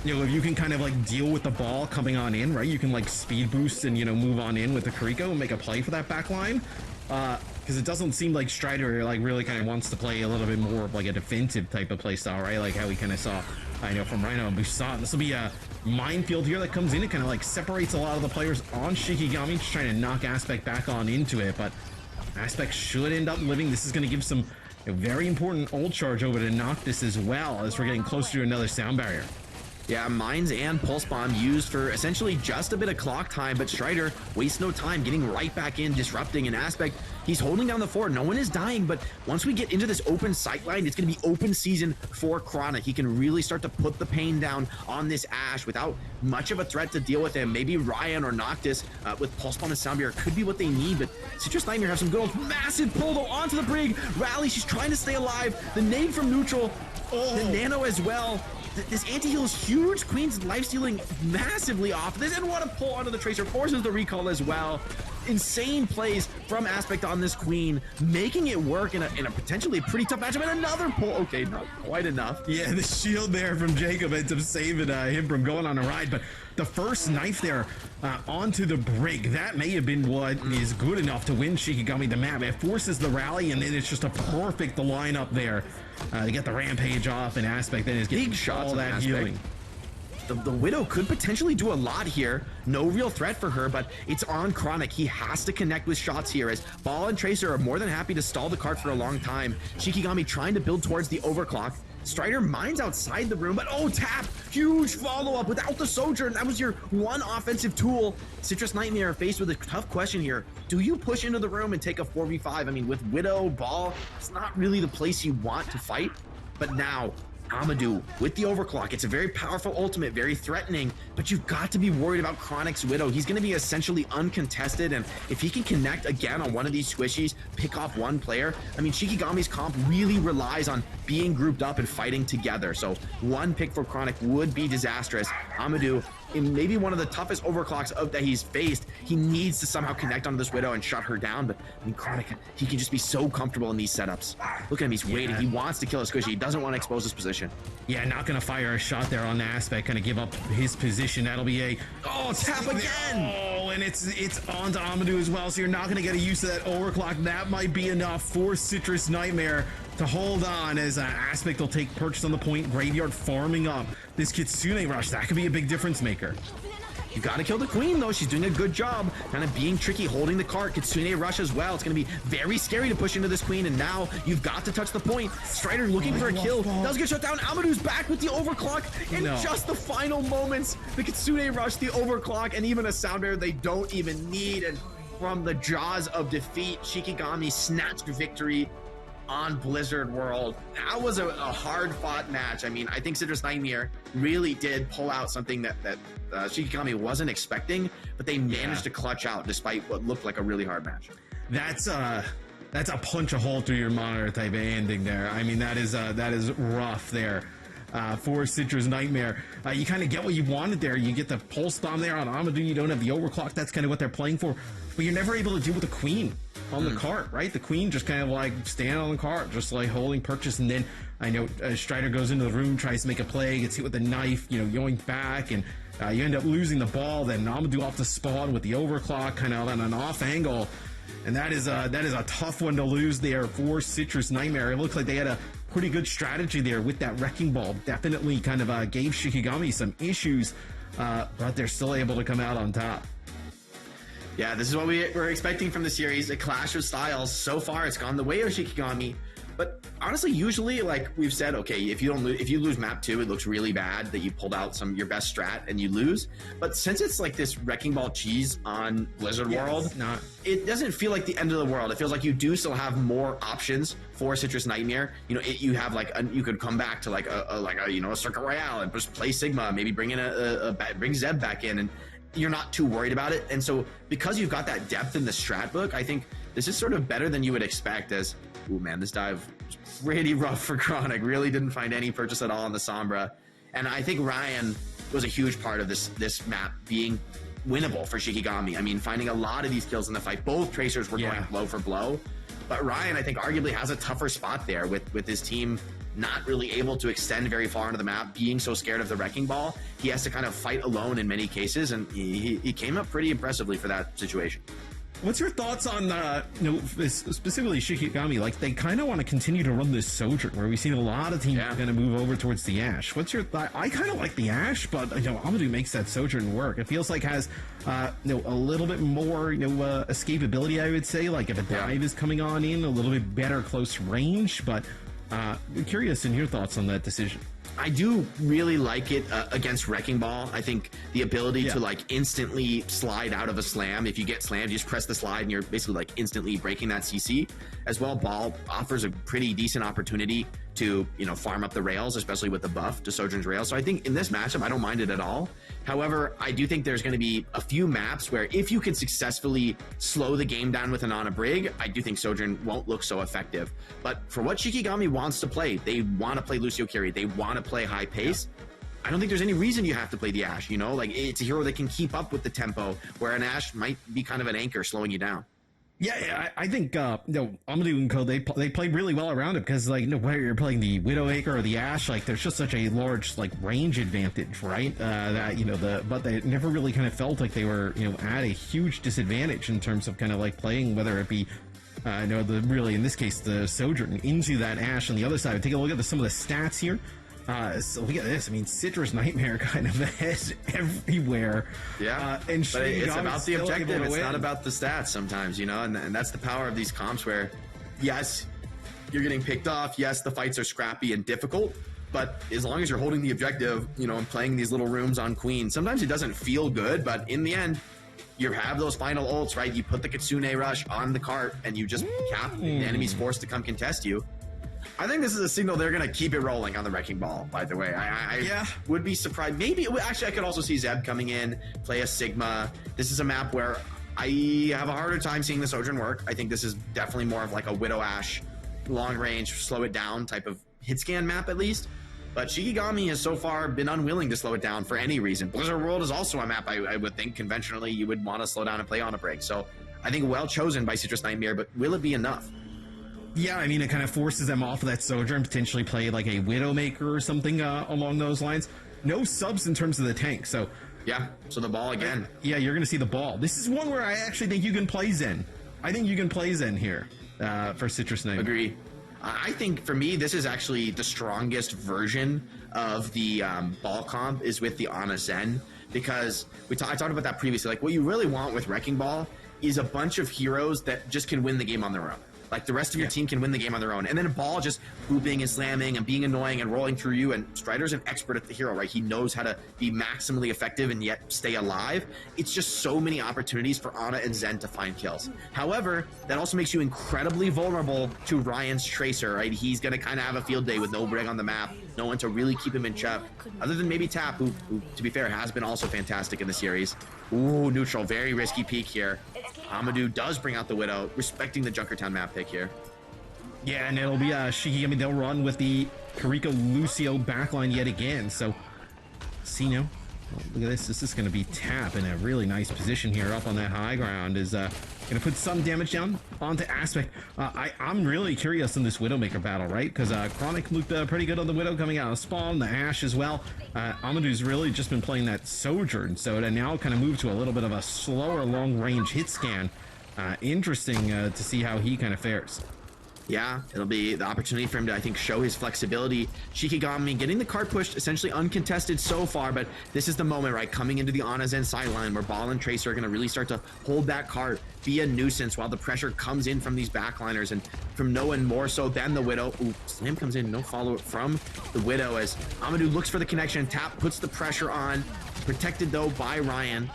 you know, if you can kind of like deal with the ball coming on in, right? You can like speed boost and, you know, move on in with the Kariko and make a play for that back line. Because it doesn't seem like Strider like really kind of wants to play a little bit more of like a defensive type of play style, right? Like how we kind of saw, I know, from Rhino and Busan. This will be a Minefield here that comes in. It kind of like separates a lot of the players on Shikigami, just trying to knock Aspect back on into it, but Aspect should end up living. This is going to give some very important ult charge over to Noctis as well, as we're getting closer to another sound barrier. Yeah, Mines and Pulse Bomb used for essentially just a bit of clock time, but Strider wastes no time getting right back in, disrupting an Aspect. He's holding down the fort. No one is dying, but once we get into this open sightline, it's going to be open season for Chronic. He can really start to put the pain down on this Ashe without much of a threat to deal with him. Maybe Ryan or Noctis with Pulse Bomb and Soundbearer could be what they need, but Citrus Nightmare have some good old massive pull though onto the Brig. Rally, she's trying to stay alive. The nade from Neutral, the Nano as well. This anti-heal is huge. Queen's life stealing massively off this, and what a pull onto the Tracer, forces the recall as well. Insane plays from Aspect on this Queen, making it work in a potentially pretty tough matchup, and another pull. Okay, not quite enough. Yeah, the shield there from Jacob ends up saving him from going on a ride, but the first knife there onto the Brig, that may have been what is good enough to win Shikigami the map. It forces the rally, and then it's just a perfect lineup there to get the rampage off, and Aspect then is getting big shots all that healing. The Widow could potentially do a lot here. No real threat for her, but it's on Chronic. He has to connect with shots here, as Ball and Tracer are more than happy to stall the cart for a long time. Shikigami trying to build towards the overclock. Strider mines outside the room, but oh, Tap! Huge follow-up without the Sojourn. That was your one offensive tool. Citrus Nightmare faced with a tough question here. Do you push into the room and take a 4v5? I mean, with Widow, Ball, it's not really the place you want to fight. But now, Amadou with the overclock. It's a very powerful ultimate, very threatening, but you've got to be worried about Chronic's Widow. He's going to be essentially uncontested, and if he can connect again on one of these squishies, pick off one player, I mean, Shikigami's comp really relies on being grouped up and fighting together. So one pick for Chronic would be disastrous. Amadou, in maybe one of the toughest overclocks that he's faced, he needs to somehow connect onto this Widow and shut her down. But I mean, Chronic, he can just be so comfortable in these setups. Look at him, he's waiting. He wants to kill a squishy. He doesn't want to expose his position. Yeah, not gonna fire a shot there on the aspect, gonna give up his position. That'll be a Tap again. Oh, and it's on to Amadou as well, so you're not gonna get a use of that overclock. That might be enough for Citrus Nightmare to hold on, as aspect will take purchase on the point. Graveyard farming up this Kitsune rush. That could be a big difference maker. You gotta kill the queen though. She's doing a good job kind of being tricky, holding the cart. Kitsune rush as well. It's gonna be very scary to push into this queen, and now you've got to touch the point. Strider looking for a kill. Does get shut down. Amadou's back with the overclock in just the final moments. The Kitsune rush, the overclock, and even a sound barrier they don't even need. And from the jaws of defeat, Shikigami snatched victory on Blizzard World. That was a hard-fought match. I mean, I think Citrus Nightmare really did pull out something that Shikigami wasn't expecting, but they managed to clutch out despite what looked like a really hard match. That's a punch a hole through your monitor type of ending there. I mean, that is rough there. For Citrus Nightmare, you kind of get what you wanted there. You get the pulse bomb there on Amadou. You don't have the overclock. That's kind of what they're playing for, but you're never able to deal with the queen on the cart, right? The queen just kind of like standing on the cart, just like holding purchase, and then I know Strider goes into the room, tries to make a play, gets hit with a knife, going back, and you end up losing the ball. Then Amadou off the spawn with the overclock, kind of on an off angle, and that is a tough one to lose there for Citrus Nightmare. It looks like they had a pretty good strategy there with that wrecking ball. Definitely kind of gave Shikigami some issues, but they're still able to come out on top. Yeah, this is what we're expecting from the series, a clash of styles. So far, it's gone the way of Shikigami. But honestly, usually, like we've said, okay, if you lose map 2, it looks really bad that you pulled out your best strat and you lose. But since it's like this wrecking ball cheese on Blizzard World, it doesn't feel like the end of the world. It feels like you do still have more options for Citrus Nightmare. You have like you could come back to like a Circuit Royale and just play Sigma, maybe bring in bring Zeb back in, and you're not too worried about it. And so because you've got that depth in the strat book, I think this is sort of better than you would expect. As, oh man, this dive was pretty rough for Chronic. Really didn't find any purchase at all on the Sombra. And I think Ryan was a huge part of this map being winnable for Shikigami. I mean, finding a lot of these kills in the fight. Both Tracers were going blow for blow. But Ryan, I think, arguably has a tougher spot there with his team not really able to extend very far into the map, being so scared of the wrecking ball. He has to kind of fight alone in many cases, and he came up pretty impressively for that situation. What's your thoughts on specifically Shikigami? Like, they kind of want to continue to run this Sojourn, where we've seen a lot of teams going to move over towards the Ashe. What's your thought? I kind of like the Ashe, but Amadou makes that Sojourn work. It feels like has a little bit more escapability, I would say. Like if a dive is coming on in, a little bit better close range. But curious in your thoughts on that decision. I do really like it against Wrecking Ball. I think the ability to like instantly slide out of a slam. If you get slammed, you just press the slide and you're basically like instantly breaking that CC. As well, Ball offers a pretty decent opportunity to, farm up the rails, especially with the buff to Sojourn's rails. So I think in this matchup, I don't mind it at all. However, I do think there's going to be a few maps where if you can successfully slow the game down with an Ana Brig, I do think Sojourn won't look so effective. But for what Shikigami wants to play, they want to play Lucio Carry. They want to play high pace. I don't think there's any reason you have to play the Ashe, Like, it's a hero that can keep up with the tempo, where an Ashe might be kind of an anchor slowing you down. Yeah, I think Amadou and Co, they played really well around it, because whether you're playing the Widowmaker or the Ashe, like there's just such a large range advantage, right? But they never really kind of felt like they were at a huge disadvantage in terms of kind of playing, whether it be really in this case the Sojourn into that Ashe on the other side. Take a look at some of the stats here. So look at this. I mean, Citrus Nightmare kind of is everywhere. Yeah, and but it's about the objective. It's not about the stats sometimes, and that's the power of these comps where, yes, you're getting picked off. Yes, the fights are scrappy and difficult, but as long as you're holding the objective, and playing these little rooms on Queen, sometimes it doesn't feel good, but in the end, you have those final ults, right? You put the Kitsune Rush on the cart and you just cap the enemy's force to come contest you. I think this is a signal they're going to keep it rolling on the Wrecking Ball, by the way. I would be surprised. Maybe, actually, I could also see Zeb coming in, play a Sigma. This is a map where I have a harder time seeing the Sojourn work. I think this is definitely more of like a Widow Ash, long range, slow it down type of hit scan map at least. But Shikigami has so far been unwilling to slow it down for any reason. Blizzard World is also a map I would think conventionally you would want to slow down and play on a break. So I think well chosen by Citrus Nightmare, but will it be enough? Yeah, I mean, it kind of forces them off of that Sojourn, potentially play like a Widowmaker or something along those lines. No subs in terms of the tank, so... Yeah, so the ball again. Yeah, you're going to see the ball. This is one where I actually think you can play Zen. I think you can play Zen here for Citrus Nightmare. Agree. I think for me, this is actually the strongest version of the ball comp is with the Ana Zen, because I talked about that previously. Like, what you really want with Wrecking Ball is a bunch of heroes that just can win the game on their own. Like, the rest of your team can win the game on their own. And then a ball just booping and slamming and being annoying and rolling through you. And Strider's an expert at the hero, right? He knows how to be maximally effective and yet stay alive. It's just so many opportunities for Ana and Zen to find kills. However, that also makes you incredibly vulnerable to Ryan's Tracer, right? He's going to kind of have a field day with no Brig on the map. No one to really keep him in check. Other than maybe Tap, who, to be fair, has been also fantastic in the series. Ooh, neutral. Very risky peek here. Amadou does bring out the Widow, respecting the Junkertown map pick here. Yeah, and it'll be Shikigami. They'll run with the Kiriko Lucio backline yet again. So, Sino, look at this. This is going to be Tap in a really nice position here up on that high ground. Is going to put some damage down onto Aspect. I'm really curious in this Widowmaker battle, right? Because Chronic looked pretty good on the Widow coming out of spawn, the Ashe as well. Amadou's really just been playing that Sojourn, so to now kind of move to a little bit of a slower long-range hit scan. Interesting to see how he kind of fares. Yeah, it'll be the opportunity for him to, I think, show his flexibility. Shikigami getting the cart pushed, essentially uncontested so far, but this is the moment, right, coming into the Ana Zen sideline where Ball and Tracer are going to really start to hold that cart, be a nuisance while the pressure comes in from these backliners and from no one more so than the Widow. Ooh, Slam comes in, no follow-up from the Widow as Amadou looks for the connection. Tap puts the pressure on, protected though by Ryan.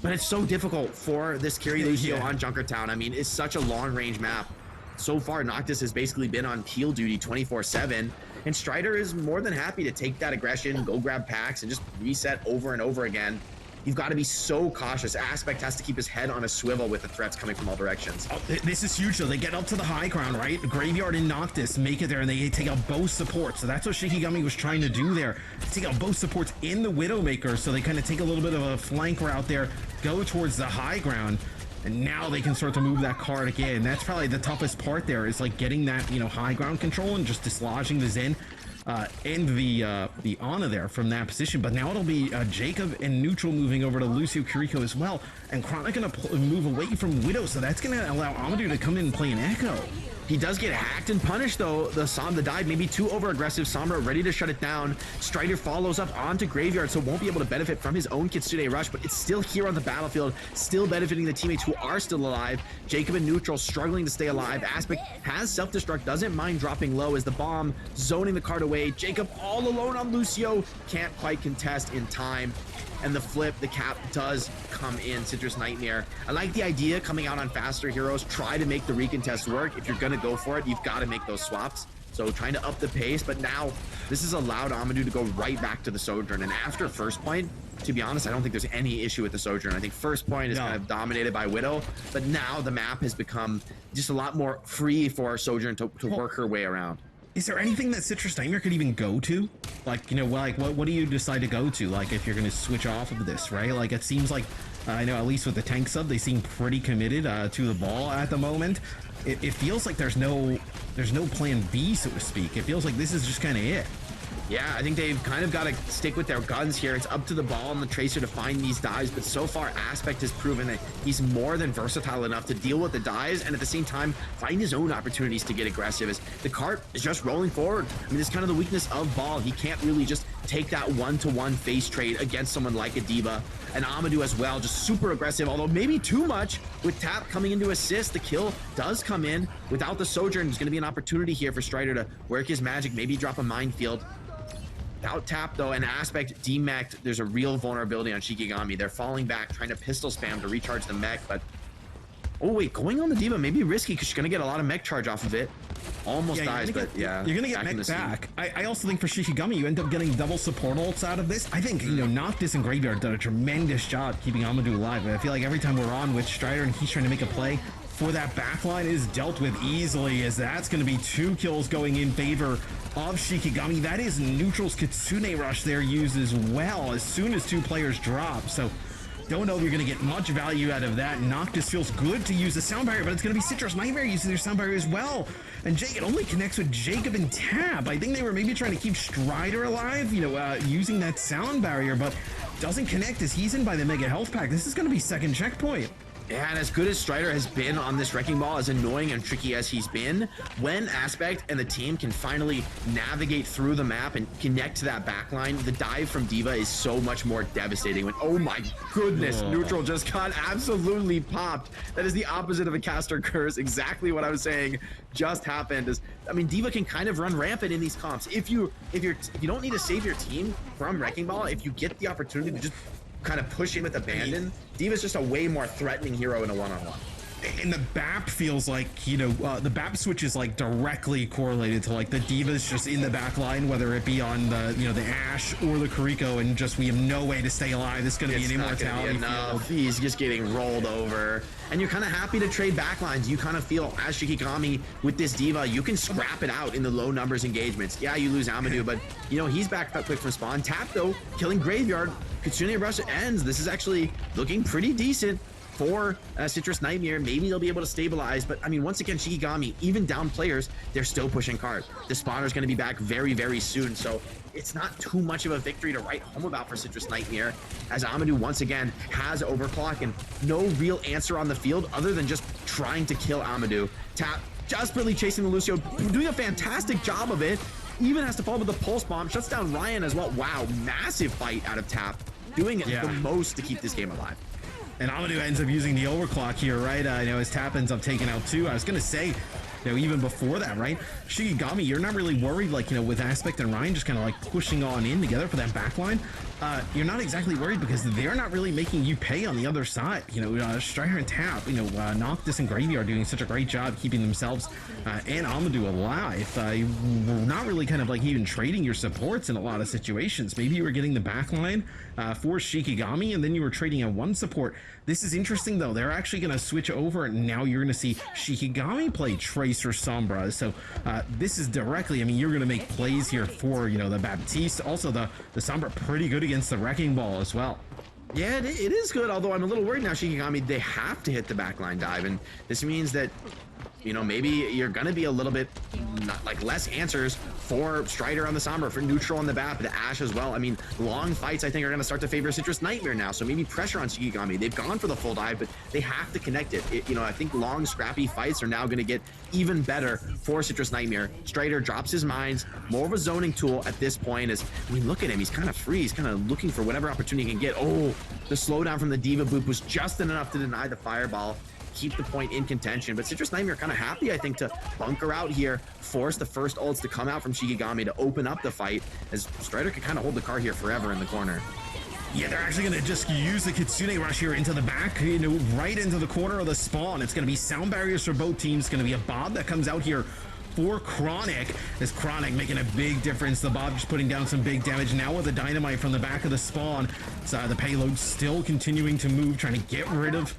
But it's so difficult for this Carry Lucio on Junkertown. I mean, it's such a long-range map. So far, Noctis has basically been on peel duty 24/7, and Strider is more than happy to take that aggression, go grab packs, and just reset over and over again. You've got to be so cautious. Aspect has to keep his head on a swivel with the threats coming from all directions. Oh, this is huge, though. They get up to the high ground, right? Graveyard and Noctis make it there, and they take out both supports. So that's what Shikigami was trying to do there. Take out both supports in the Widowmaker, so they kind of take a little bit of a flank route there, go towards the high ground. And now they can start to move that card again. That's probably the toughest part there, is like getting that, high ground control and just dislodging the Zen and the Ana there from that position. But now it'll be Jacob and Neutral moving over to Lucio Kiriko as well. And Chronic going to move away from Widow, so that's going to allow Amadou to come in and play an Echo. He does get hacked and punished, though. The dive, maybe too over-aggressive. Sombra ready to shut it down. Strider follows up onto Graveyard, so won't be able to benefit from his own Kitsune Rush, but it's still here on the battlefield, still benefiting the teammates who are still alive. Jacob and Neutral struggling to stay alive. Aspect has self-destruct, doesn't mind dropping low as the bomb zoning the card away. Jacob all alone on Lucio, can't quite contest in time. And the flip, the cap does come in. Citrus Nightmare. I like the idea coming out on faster heroes. Try to make the recontest work. If you're going to go for it, you've got to make those swaps. So trying to up the pace, but now this has allowed Amadou to go right back to the Sojourn. And after first point, to be honest, I don't think there's any issue with the Sojourn. I think first point is kind of dominated by Widow, but now the map has become just a lot more free for Sojourn to work her way around. Is there anything that Citrus Nightmare could even go to? Like, what do you decide to go to? Like, if you're going to switch off of this, right? Like, it seems like, I know at least with the tank sub, they seem pretty committed to the ball at the moment. It feels like there's no plan B, so to speak. It feels like this is just kind of it. Yeah, I think they've kind of got to stick with their guns here. It's up to the Ball and the Tracer to find these dives, but so far Aspect has proven that he's more than versatile enough to deal with the dives and at the same time find his own opportunities to get aggressive as the cart is just rolling forward. I mean, it's kind of the weakness of Ball. He can't really just take that one-to-one face trade against someone like a Diva. And Amadou as well, just super aggressive, although maybe too much. With Tap coming in to assist, the kill does come in. Without the Sojourn, there's going to be an opportunity here for Strider to work his magic, maybe drop a minefield. Without Tap, though, and Aspect demeched, there's a real vulnerability on Shikigami. They're falling back, trying to pistol spam to recharge the mech, but Oh wait, going on the Diva may be risky because she's gonna get a lot of mech charge off of it. Almost dies, but yeah. You're gonna get mech back. I also think for Shikigami, you end up getting double support ults out of this. I think, you know, Noctis and Graveyard did a tremendous job keeping Amadou alive. I feel like every time we're on with Strider and he's trying to make a play for that backline is dealt with easily, as that's going to be 2 kills going in favor of Shikigami. That is Neutral's Kitsune Rush there used as well as soon as 2 players drop. So don't know if you're going to get much value out of that. Noctis feels good to use the sound barrier, but it's going to be Citrus Nightmare using their sound barrier as well. And Jake, it only connects with Jacob and Tab. I think they were maybe trying to keep Strider alive, you know, using that sound barrier, but doesn't connect as he's in by the Mega Health Pack. This is going to be second checkpoint. Yeah, and as good as Strider has been on this Wrecking Ball, as annoying and tricky as he's been, when Aspect and the team can finally navigate through the map and connect to that backline, the dive from D.Va is so much more devastating. When, oh my goodness, Neutral just got absolutely popped. That is the opposite of a caster curse. Exactly what I was saying just happened. I mean, D.Va can kind of run rampant in these comps. If you don't need to save your team from Wrecking Ball, if you get the opportunity to just kind of push in with abandon, D.Va's just a way more threatening hero in a one-on-one. And the BAP feels like, you know, the BAP switch is like directly correlated to like the D.Va's just in the back line, whether it be on the, you know, the Ashe or the Kuriko, and just we have no way to stay alive. It's going to be an immortality field. He's just getting rolled over. And you're kind of happy to trade backlines. You kind of feel, as Shikigami with this D.Va, you can scrap it out in the low numbers engagements. Yeah, you lose Amadou, but, you know, he's back quick from spawn. Tap, though, killing Graveyard. Kitsune Rush ends. This is actually looking pretty decent for Citrus Nightmare. Maybe they'll be able to stabilize, but I mean, once again, Shikigami, even down players, they're still pushing cards. The spawner's going to be back very, very soon, so it's not too much of a victory to write home about for Citrus Nightmare, as Amadou once again has overclock and no real answer on the field other than just trying to kill Amadou. Tap desperately chasing the Lucio, doing a fantastic job of it. Even has to follow with the pulse bomb, shuts down Ryan as well. Wow, massive fight out of Tap, doing the most to keep this game alive. And Amadou ends up using the overclock here, right? You know, as Tap ends up taking out 2. I was going to say, you know, even before that, right? Shikigami, you're not really worried, like, you know, with Aspect and Ryan just kind of like pushing on in together for that backline. You're not exactly worried because they're not really making you pay on the other side. You know, Strider and Tap, you know, Noctis and Graveyard doing such a great job keeping themselves and Amadou alive. You're not really kind of like even trading your supports in a lot of situations. Maybe you were getting the backline for Shikigami, and then you were trading a 1 support. This is interesting, though. They're actually going to switch over, and now you're going to see Shikigami play Tracer Sombra. So this is directly, I mean, you're going to make plays here for, you know, the Baptiste. Also, the Sombra pretty good against the Wrecking Ball as well. Yeah, it is good, although I'm a little worried now, Shikigami, they have to hit the backline dive, and this means that, you know, maybe you're gonna be a little bit like less answers for Strider on the Sombra, for Neutral on the BAP, the Ashe as well. I mean, long fights I think are gonna start to favor Citrus Nightmare now, so maybe pressure on Shikigami. They've gone for the full dive, but they have to connect it. You know, I think long scrappy fights are now gonna get even better for Citrus Nightmare. Strider drops his mines, more of a zoning tool at this point. As I mean, look at him, he's kind of free, he's kind of looking for whatever opportunity he can get. Oh, the slowdown from the D.Va boop was just enough to deny the fireball, keep the point in contention. But Citrus Nightmare kind of happy, I think, to bunker out here, force the first ults to come out from Shikigami to open up the fight, as Strider can kind of hold the car here forever in the corner. Yeah, they're actually going to just use the Kitsune Rush here into the back, you know, right into the corner of the spawn. It's going to be sound barriers for both teams. It's going to be a Bob that comes out here for Chronic. This Chronic making a big difference. The Bob just putting down some big damage. Now with the dynamite from the back of the spawn. So the payload still continuing to move, trying to get rid of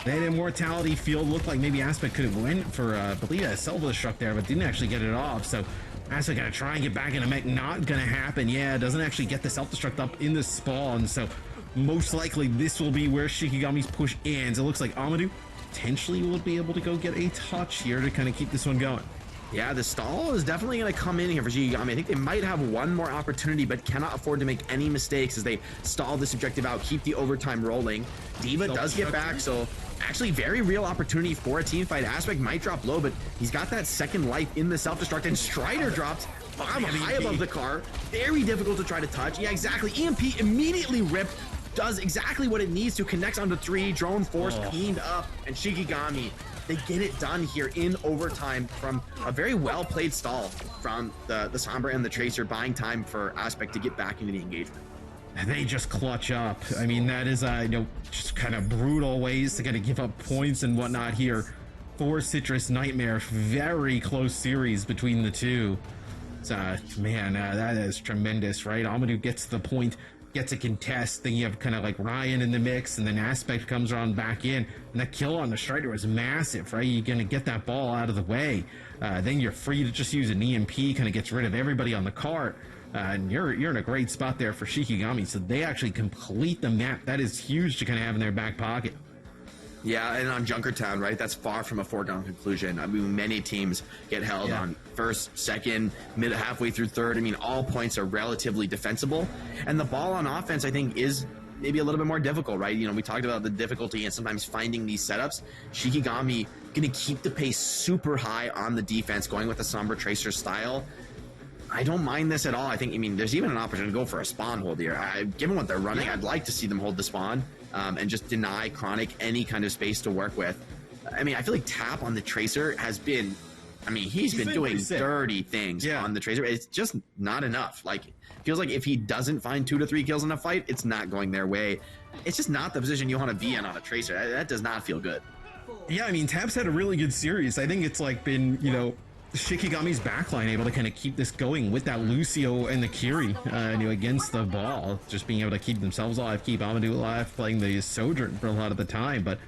that immortality field. Looked like maybe Aspect could have went for, I believe, a self-destruct there, but didn't actually get it off. So Aspect gonna try and get back in a mech. Not gonna happen. Yeah, doesn't actually get the self-destruct up in the spawn. So most likely this will be where Shikigami's push ends. It looks like Amadou potentially will be able to go get a touch here to kind of keep this one going. Yeah, the stall is definitely going to come in here for Shikigami. I think they might have one more opportunity, but cannot afford to make any mistakes as they stall this objective out, keep the overtime rolling. D.Va does get back, so actually very real opportunity for a team fight. Aspect might drop low, but he's got that second life in the self-destruct, and Strider drops bomb high above the car. Very difficult to try to touch. Yeah, exactly. EMP immediately ripped. Does exactly what it needs to, connects onto 3, drone force cleaned up, and Shikigami, they get it done here in overtime from a very well played stall from the Sombra and the Tracer, buying time for Aspect to get back into the engagement. they just clutch up. I mean, that is just kind of brutal ways to kind of give up points and whatnot here for Citrus Nightmare. Very close series between the two. So, man, that is tremendous, right? Amadou gets the point, gets a contest. Then you have kind of like Ryan in the mix, and then Aspect comes around back in. And that kill on the Strider was massive, right? You're going to get that ball out of the way. Then you're free to just use an EMP, kind of gets rid of everybody on the cart. And you're in a great spot there for Shikigami. So they actually complete the map. That is huge to kind of have in their back pocket. Yeah, and on Junkertown, right, that's far from a foregone conclusion. I mean, many teams get held on first, second, halfway through third. I mean, all points are relatively defensible. And the ball on offense, I think, is maybe a little bit more difficult, right? You know, we talked about the difficulty and sometimes finding these setups. Shikigami going to keep the pace super high on the defense, going with the Sombra Tracer style. I don't mind this at all. I mean, there's even an opportunity to go for a spawn hold here. Given what they're running, I'd like to see them hold the spawn and just deny Chronic any kind of space to work with. I mean, I feel like Tap on the Tracer has been, I mean, he's been doing dirty things on the Tracer. It's just not enough. Like, feels like if he doesn't find 2 to 3 kills in a fight, it's not going their way. It's just not the position you want to be in on a Tracer. That does not feel good. Yeah, I mean, Tap's had a really good series. I think it's like been, Shikigami's backline able to kind of keep this going with that Lucio and the Kiri against the ball, just being able to keep themselves alive, keep Amadou alive, playing the Sojourn for a lot of the time. But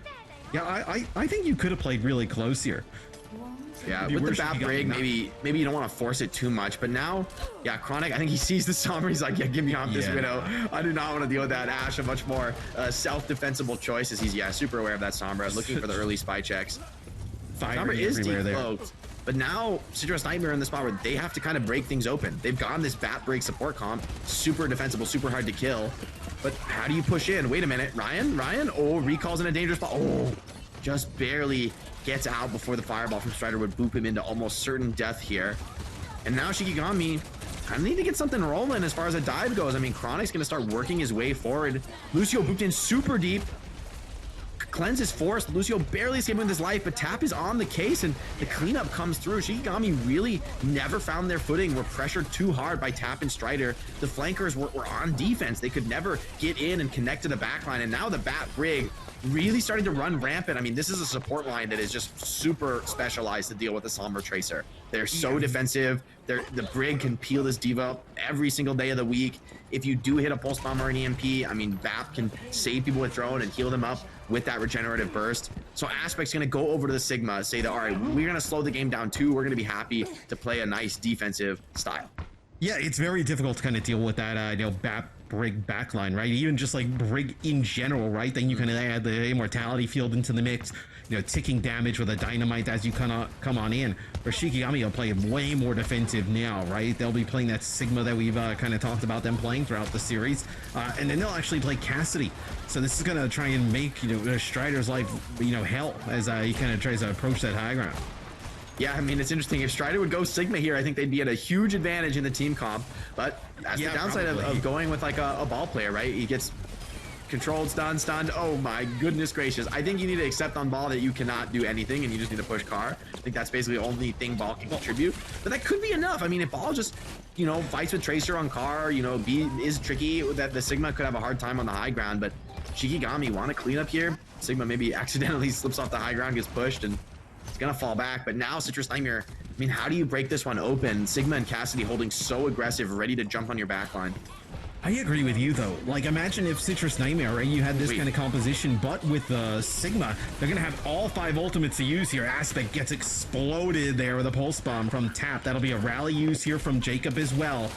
yeah, I think you could have played really close here. Yeah, with the Bat Brig, maybe you don't want to force it too much, but now, yeah, Chronic, I think he sees the Sombra, he's like, yeah, get me off this Widow. I do not want to deal with that. Ash, a much more self-defensible choice, as he's, super aware of that Sombra, looking for the early spy checks. Sombra is decloaked. But now, Citrus Nightmare in the spot where they have to kind of break things open. They've gone this Bat Break support comp, super defensible, super hard to kill. But how do you push in? Wait a minute, Ryan? Oh, recalls in a dangerous spot. Oh, just barely gets out before the fireball from Strider would boop him into almost certain death here. And now Shikigami kind of need to get something rolling as far as a dive goes. I mean, Chronic's going to start working his way forward. Lucio booped in super deep. Cleanse is forced. Lucio barely escaping with his life, but Tap is on the case, and the cleanup comes through. Shikigami really never found their footing. Were pressured too hard by Tap and Strider. The flankers were on defense. They could never get in and connect to the backline, and now the Bat Brig really starting to run rampant. I mean, this is a support line that is just super specialized to deal with the Sombra Tracer. They're so defensive. The Brig can peel this diva every single day of the week. If you do hit a pulse bomb or an EMP, I mean, BAP can save people with drone and heal them up with that regenerative burst. So Aspect's going to go over to the Sigma, say that, all right, we're going to slow the game down too. We're going to be happy to play a nice defensive style. Yeah, it's very difficult to kind of deal with that, BAP Brig backline, right? Even just like Brig in general, right? Then you can add the immortality field into the mix, ticking damage with a dynamite as you come on in. Where Shikigami will play way more defensive now, right? They'll be playing that Sigma that we've kind of talked about them playing throughout the series, and then they'll actually play Cassidy. So this is going to try and make Strider's life hell as he kind of tries to approach that high ground. Yeah, I mean, it's interesting. If Strider would go Sigma here, I think they'd be at a huge advantage in the team comp. But that's the downside of going with like a ball player, right? He gets controlled, stunned. Oh my goodness gracious. I think you need to accept on ball that you cannot do anything and you just need to push car. I think that's basically the only thing ball can contribute. But that could be enough. I mean, if ball just, fights with Tracer on car, B is tricky, that the Sigma could have a hard time on the high ground. But Shikigami want to clean up here. Sigma maybe accidentally slips off the high ground, gets pushed, and it's gonna fall back. But now Citrus Nightmare, I mean, how do you break this one open? Sigma and Cassidy holding so aggressive, ready to jump on your backline. I agree with you though. Like, imagine if Citrus Nightmare, right, you had this kind of composition, but with Sigma, they're gonna have all 5 ultimates to use here. Aspect gets exploded there with a pulse bomb from Tap. That'll be a rally use here from Jacob as well.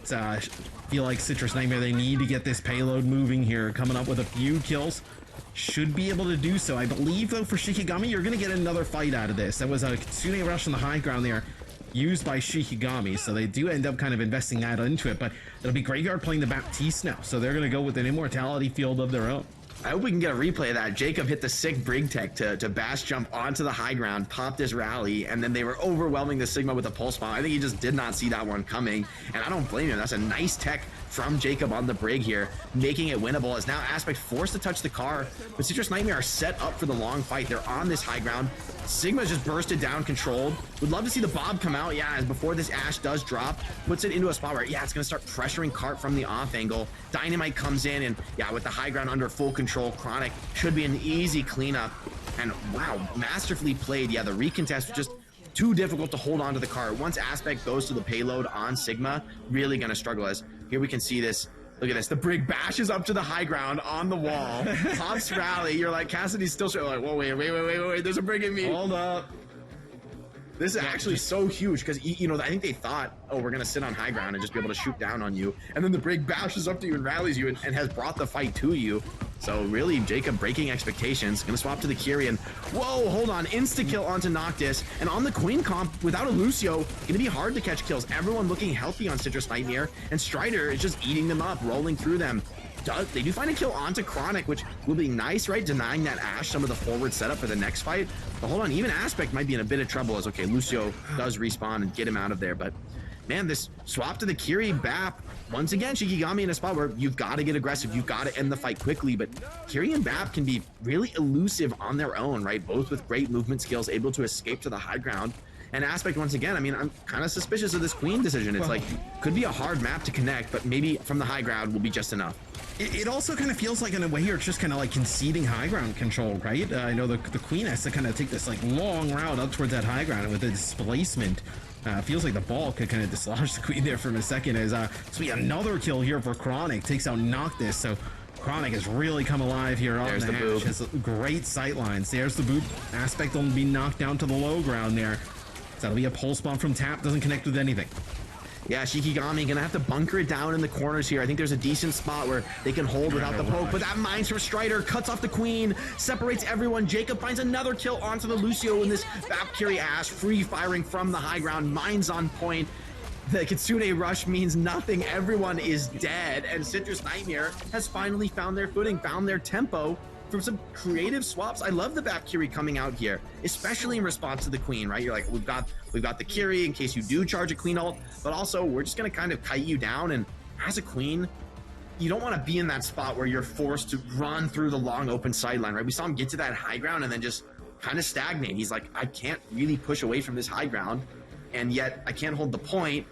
So, I feel like Citrus Nightmare, they need to get this payload moving here, coming up with a few kills. Should be able to do so. I believe, though, for Shikigami, you're going to get another fight out of this. That was a Kitsune Rush on the high ground there, used by Shikigami, so they do end up kind of investing that into it, but it'll be Graveyard playing the Baptiste now, so they're going to go with an immortality field of their own. I hope we can get a replay of that. Jacob hit the sick Brig tech to bash jump onto the high ground, pop this rally, and then they were overwhelming the Sigma with a pulse bomb. I think he just did not see that one coming, and I don't blame him. That's a nice tech from Jacob on the Brig here, making it winnable, as now Aspect forced to touch the car, but Citrus Nightmare are set up for the long fight. They're on this high ground. Sigma just bursted down controlled. Would love to see the Bob come out, yeah, as before this Ashe does drop, puts it into a spot where, yeah, it's gonna start pressuring Cart from the off angle. Dynamite comes in, and yeah, with the high ground under full control, Chronic should be an easy cleanup. And wow, masterfully played. Yeah, the recontest was just too difficult to hold on to the Cart. Once Aspect goes to the payload on Sigma, really gonna struggle. As here we can see this. Look at this. The Brig bashes up to the high ground on the wall. Pops rally. You're like, Cassidy's still like, whoa, wait. There's a Brig in me. Hold up. This is actually so huge because, you know, I think they thought, oh, we're going to sit on high ground and just be able to shoot down on you. And then the Brig bashes up to you and rallies you and has brought the fight to you. So really, Jacob breaking expectations. Going to swap to the Kyrie and, whoa, hold on. Insta-kill onto Noctis. And on the Queen comp, without a Lucio, going to be hard to catch kills. Everyone looking healthy on Citrus Nightmare. And Strider is just eating them up, rolling through them. They do find a kill onto Chronic, which will be nice, right? Denying that Ashe some of the forward setup for the next fight. But hold on, even Aspect might be in a bit of trouble as, okay, Lucio does respawn and get him out of there. But man, this swap to the Kiri BAP, once again, Shikigami in a spot where you've got to get aggressive, you've got to end the fight quickly. But Kiri and BAP can be really elusive on their own, right? Both with great movement skills, able to escape to the high ground. And Aspect, once again, I mean, I'm kind of suspicious of this Queen decision. It's like, could be a hard map to connect, but maybe from the high ground will be just enough. It also kind of feels like, in a way, you're just kind of like conceding high ground control, right? I know the Queen has to kind of take this like long route up towards that high ground, and with the displacement, feels like the ball could kind of dislodge the Queen there for a second. As so we another kill here for Chronic, takes out Noctis. So Chronic has really come alive here. There's the boob. Has great sight lines. There's the boob. Aspect will be knocked down to the low ground there. So that'll be a pulse bomb from Tap. Doesn't connect with anything. Yeah, Shikigami gonna have to bunker it down in the corners here. I think there's a decent spot where they can hold without the poke, but that mines from Strider, cuts off the Queen, separates everyone. Jacob finds another kill onto the Lucio in this Valkyrie Ashe, free firing from the high ground, mines on point. The Kitsune rush means nothing. Everyone is dead, and Citrus Nightmare has finally found their footing, found their tempo from some creative swaps. I love the Valkyrie coming out here, especially in response to the Queen, right? You're like, we've got the Kyrie in case you do charge a Queen ult, but also we're just gonna kind of kite you down. And as a Queen, you don't want to be in that spot where you're forced to run through the long open sideline, right? We saw him get to that high ground and then just kind of stagnate. He's like, I can't really push away from this high ground, and yet I can't hold the point.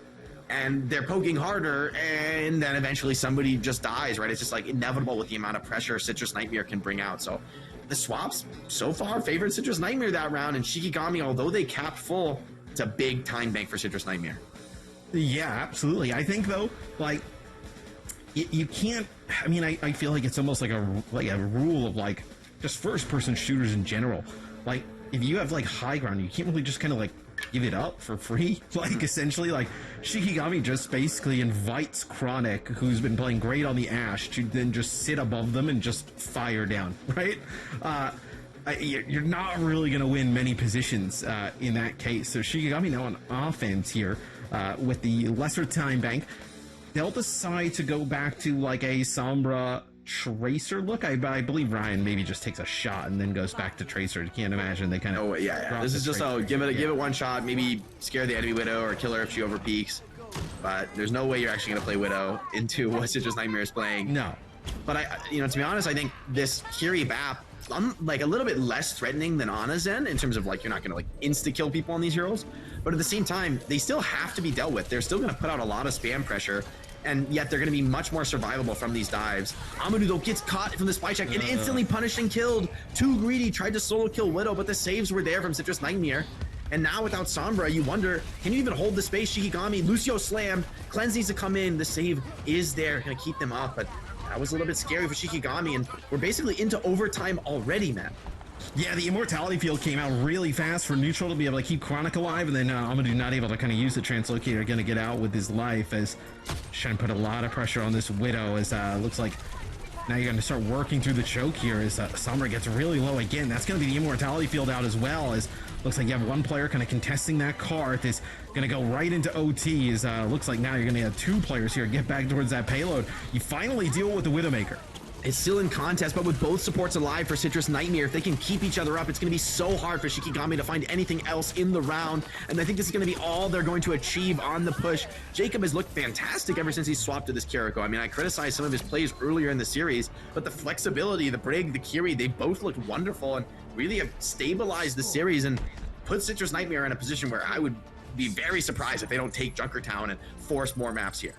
And they're poking harder, and then eventually somebody just dies, right? It's just like inevitable with the amount of pressure Citrus Nightmare can bring out. So the swaps so far favored Citrus Nightmare that round, and Shikigami, although they capped full, it's a big time bank for Citrus Nightmare. Yeah, absolutely. I think though, like you can't. I mean, I feel like it's almost like a rule of like just first person shooters in general. Like if you have like high ground, you can't really just kind of like give it up for free. Like essentially, like Shikigami just basically invites Chronic, who's been playing great on the Ashe, to then just sit above them and just fire down, right? You're not really going to win many positions in that case. So Shikigami now on offense here with the lesser time bank. They'll decide to go back to like a Sombra Tracer look. I believe Ryan maybe just takes a shot and then goes back to Tracer. You can't imagine they kind of. Oh yeah. This is just give it one shot. Maybe scare the enemy Widow or kill her if she over peaks. But there's no way you're actually gonna play Widow into what Citrus Nightmare is playing. No. But to be honest, I think this Kiri BAP, like a little bit less threatening than Ana Zen in terms of like you're not gonna like insta kill people on these heroes, but at the same time they still have to be dealt with. They're still gonna put out a lot of spam pressure. And yet they're going to be much more survivable from these dives. Amadou, though, gets caught from the spy check and instantly punished and killed. Too greedy, tried to solo kill Widow, but the saves were there from Citrus Nightmare. And now without Sombra, you wonder, can you even hold the space? Shikigami, Lucio slammed, Cleanse needs to come in. The save is there, going to keep them up, but that was a little bit scary for Shikigami, and we're basically into overtime already, man. Yeah, the Immortality field came out really fast for neutral to be able to keep Chronic alive, and then Amadou not able to kind of use the Translocator, going to get out with his life as trying to put a lot of pressure on this Widow as looks like now you're going to start working through the choke here as Sombra gets really low again. That's going to be the Immortality field out as well, as looks like you have one player kind of contesting that cart is going to go right into OT as looks like now you're going to have two players here get back towards that payload. You finally deal with the Widowmaker. It's still in contest, but with both supports alive for Citrus Nightmare, if they can keep each other up, it's going to be so hard for Shikigami to find anything else in the round, and I think this is going to be all they're going to achieve on the push. Jacob has looked fantastic ever since he swapped to this Kiriko. I mean, I criticized some of his plays earlier in the series, but the flexibility, the Brig, the Kiri, they both looked wonderful, and really have stabilized the series and put Citrus Nightmare in a position where I would be very surprised if they don't take Junkertown and force more maps here.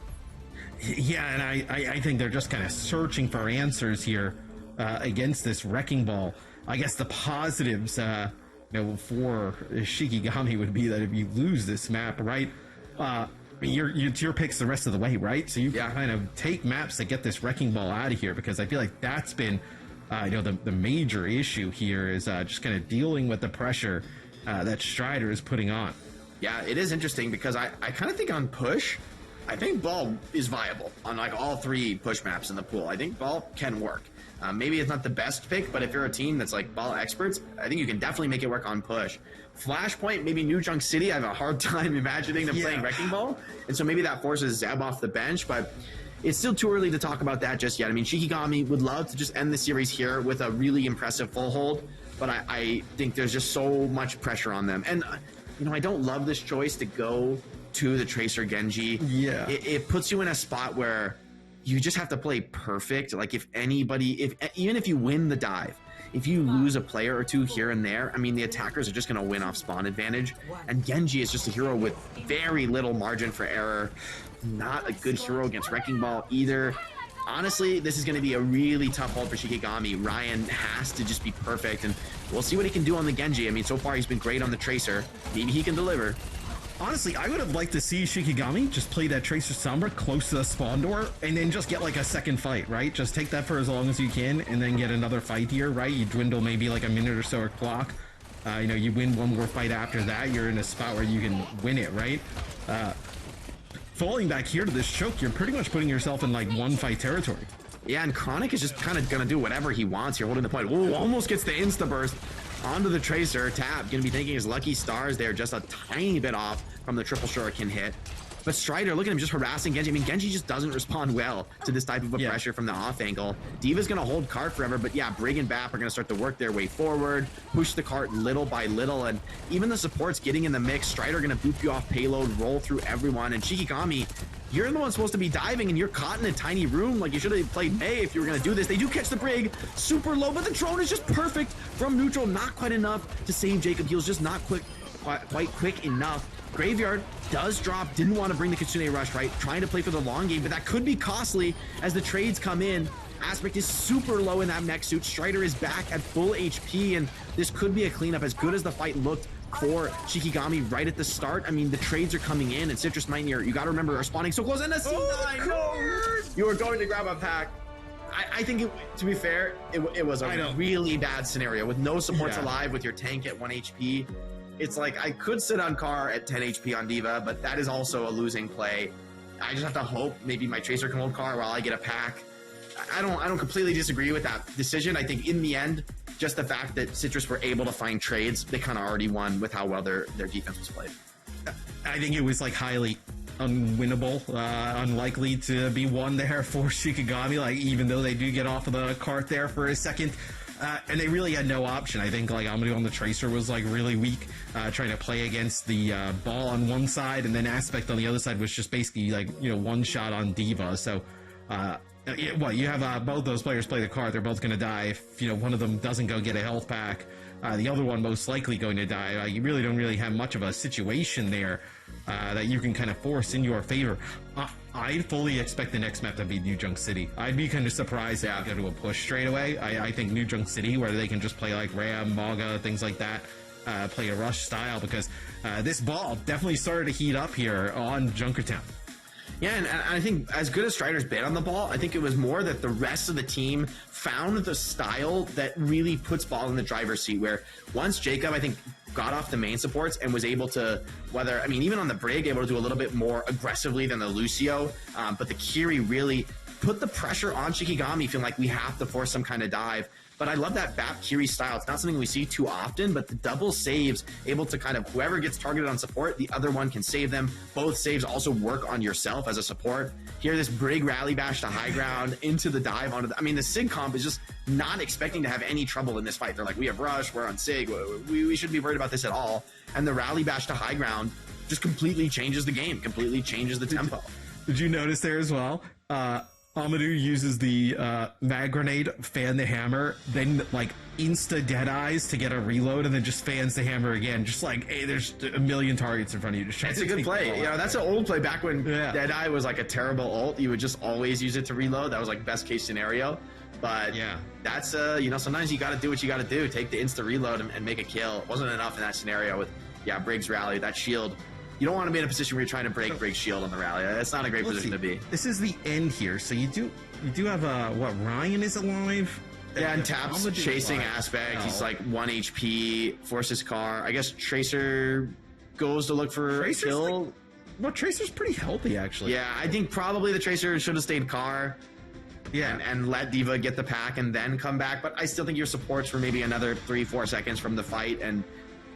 Yeah, and I think they're just kind of searching for answers here against this Wrecking Ball. I guess the positives, for Shikigami would be that if you lose this map, right, it's your picks the rest of the way, right? So you can kind of take maps that get this Wrecking Ball out of here, because I feel like that's been, the major issue here is just kind of dealing with the pressure that Strider is putting on. Yeah, it is interesting because I kind of think on push, I think Ball is viable on like all 3 push maps in the pool. I think Ball can work. Maybe it's not the best pick, but if you're a team that's like Ball experts, I think you can definitely make it work on push. Flashpoint, maybe New Junk City, I have a hard time imagining them playing Wrecking Ball, and so maybe that forces Zeb off the bench, but it's still too early to talk about that just yet. I mean, Shikigami would love to just end the series here with a really impressive full hold, but I think there's just so much pressure on them. And, I don't love this choice to go to the Tracer Genji. Yeah. It puts you in a spot where you just have to play perfect. Like even if you win the dive, if you lose a player or 2 here and there, I mean, the attackers are just going to win off spawn advantage. And Genji is just a hero with very little margin for error. Not a good hero against Wrecking Ball either. Honestly, this is going to be a really tough hold for Shikigami. Ryan has to just be perfect, and we'll see what he can do on the Genji. I mean, so far he's been great on the Tracer. Maybe he can deliver. Honestly, I would have liked to see Shikigami just play that Tracer Sombra close to the spawn door and then just get like a second fight, right? Just take that for as long as you can and then get another fight here, right? You dwindle maybe like a minute or so of clock. You win one more fight after that, you're in a spot where you can win it, right? Falling back here to this choke, you're pretty much putting yourself in like 1-fight territory. Yeah, and Chronic is just kind of going to do whatever he wants here, holding the point. Ooh, almost gets the insta-burst onto the Tracer. Tap, going to be thanking his lucky stars there, just a tiny bit off from the triple shuriken hit. But Strider, look at him just harassing Genji. I mean, Genji just doesn't respond well to this type of a pressure from the off angle. D.Va's going to hold cart forever, but yeah, Brig and Bap are going to start to work their way forward, push the cart little by little, and even the supports getting in the mix. Strider going to boop you off payload, roll through everyone, and Shikigami, you're the one supposed to be diving, and you're caught in a tiny room. Like, you should have played May if you were going to do this. They do catch the Brig, super low, but the drone is just perfect from neutral. Not quite enough to save Jacob. He was just not quite quick enough. Graveyard does drop, didn't want to bring the Kitsune Rush, right? Trying to play for the long game, but that could be costly as the trades come in. Aspect is super low in that mech suit. Strider is back at full HP, and this could be a cleanup. As good as the fight looked for Shikigami right at the start, I mean, the trades are coming in, and Citrus Nightmare, you got to remember, are spawning so close. And a C9, no! You were going to grab a pack. I think, to be fair, it was a really bad scenario with no supports alive, with your tank at 1 HP. It's like, I could sit on Car at 10 HP on D.Va, but that is also a losing play. I just have to hope maybe my Tracer can hold Car while I get a pack. I don't completely disagree with that decision. I think in the end, just the fact that Citrus were able to find trades, they kind of already won with how well their defense was played. I think it was like highly unwinnable, unlikely to be won there for Shikigami, like even though they do get off of the cart there for a second. And they really had no option. I think like Amadou on the Tracer was like really weak, trying to play against the Ball on one side, and then Aspect on the other side was just basically like, one shot on D.Va. So you have both those players play the card, they're both going to die. If one of them doesn't go get a health pack, the other one most likely going to die. You really don't have much of a situation there that you can kind of force in your favor. I fully expect the next map to be New Junk City. I'd be kind of surprised if they go to a push straight away. I think New Junk City, where they can just play like Ram, Maga, things like that, play a rush style, because this Ball definitely started to heat up here on Junkertown. Yeah, and I think as good as Strider's been on the Ball, I think it was more that the rest of the team found the style that really puts Ball in the driver's seat, where once Jacob, I think, got off the main supports and was able to, even on the Brig, able to do a little bit more aggressively than the Lucio, but the Kiri really put the pressure on Shikigami, feeling like we have to force some kind of dive. But I love that Bap Kiri style. It's not something we see too often, but the double saves, able to kind of, whoever gets targeted on support, the other one can save them. Both saves also work on yourself as a support. Here, this Brig rally bash to high ground into the dive onto the Sig comp is just not expecting to have any trouble in this fight. They're like, we have Rush, we're on Sig, we shouldn't be worried about this at all. And the rally bash to high ground just completely changes the game, completely changes the tempo. Did you notice there as well? Amadou uses the mag grenade, fan the hammer, then like insta dead eyes to get a reload, and then just fans the hammer again. Just like, hey, there's a million targets in front of you. Just it's a good play. You know, that's an old play back when dead eye was like a terrible ult. You would just always use it to reload. That was like best case scenario. But yeah, that's you know, sometimes you got to do what you got to do. Take the insta reload and make a kill. It wasn't enough in that scenario with Briggs rally. That shield. You don't want to be in a position where you're trying to break Briggs' shield on the rally. That's not a great position to be. This is the end here, so you do have what, Ryan is alive? Yeah, and Tap's chasing aspect. He's like 1 HP, forces car. I guess Tracer goes to look for a kill. Well, Tracer's pretty healthy, actually. Yeah, I think probably the Tracer should have stayed car. Yeah, and let D.Va get the pack and then come back. But I still think your supports for maybe another 3-4 seconds from the fight, and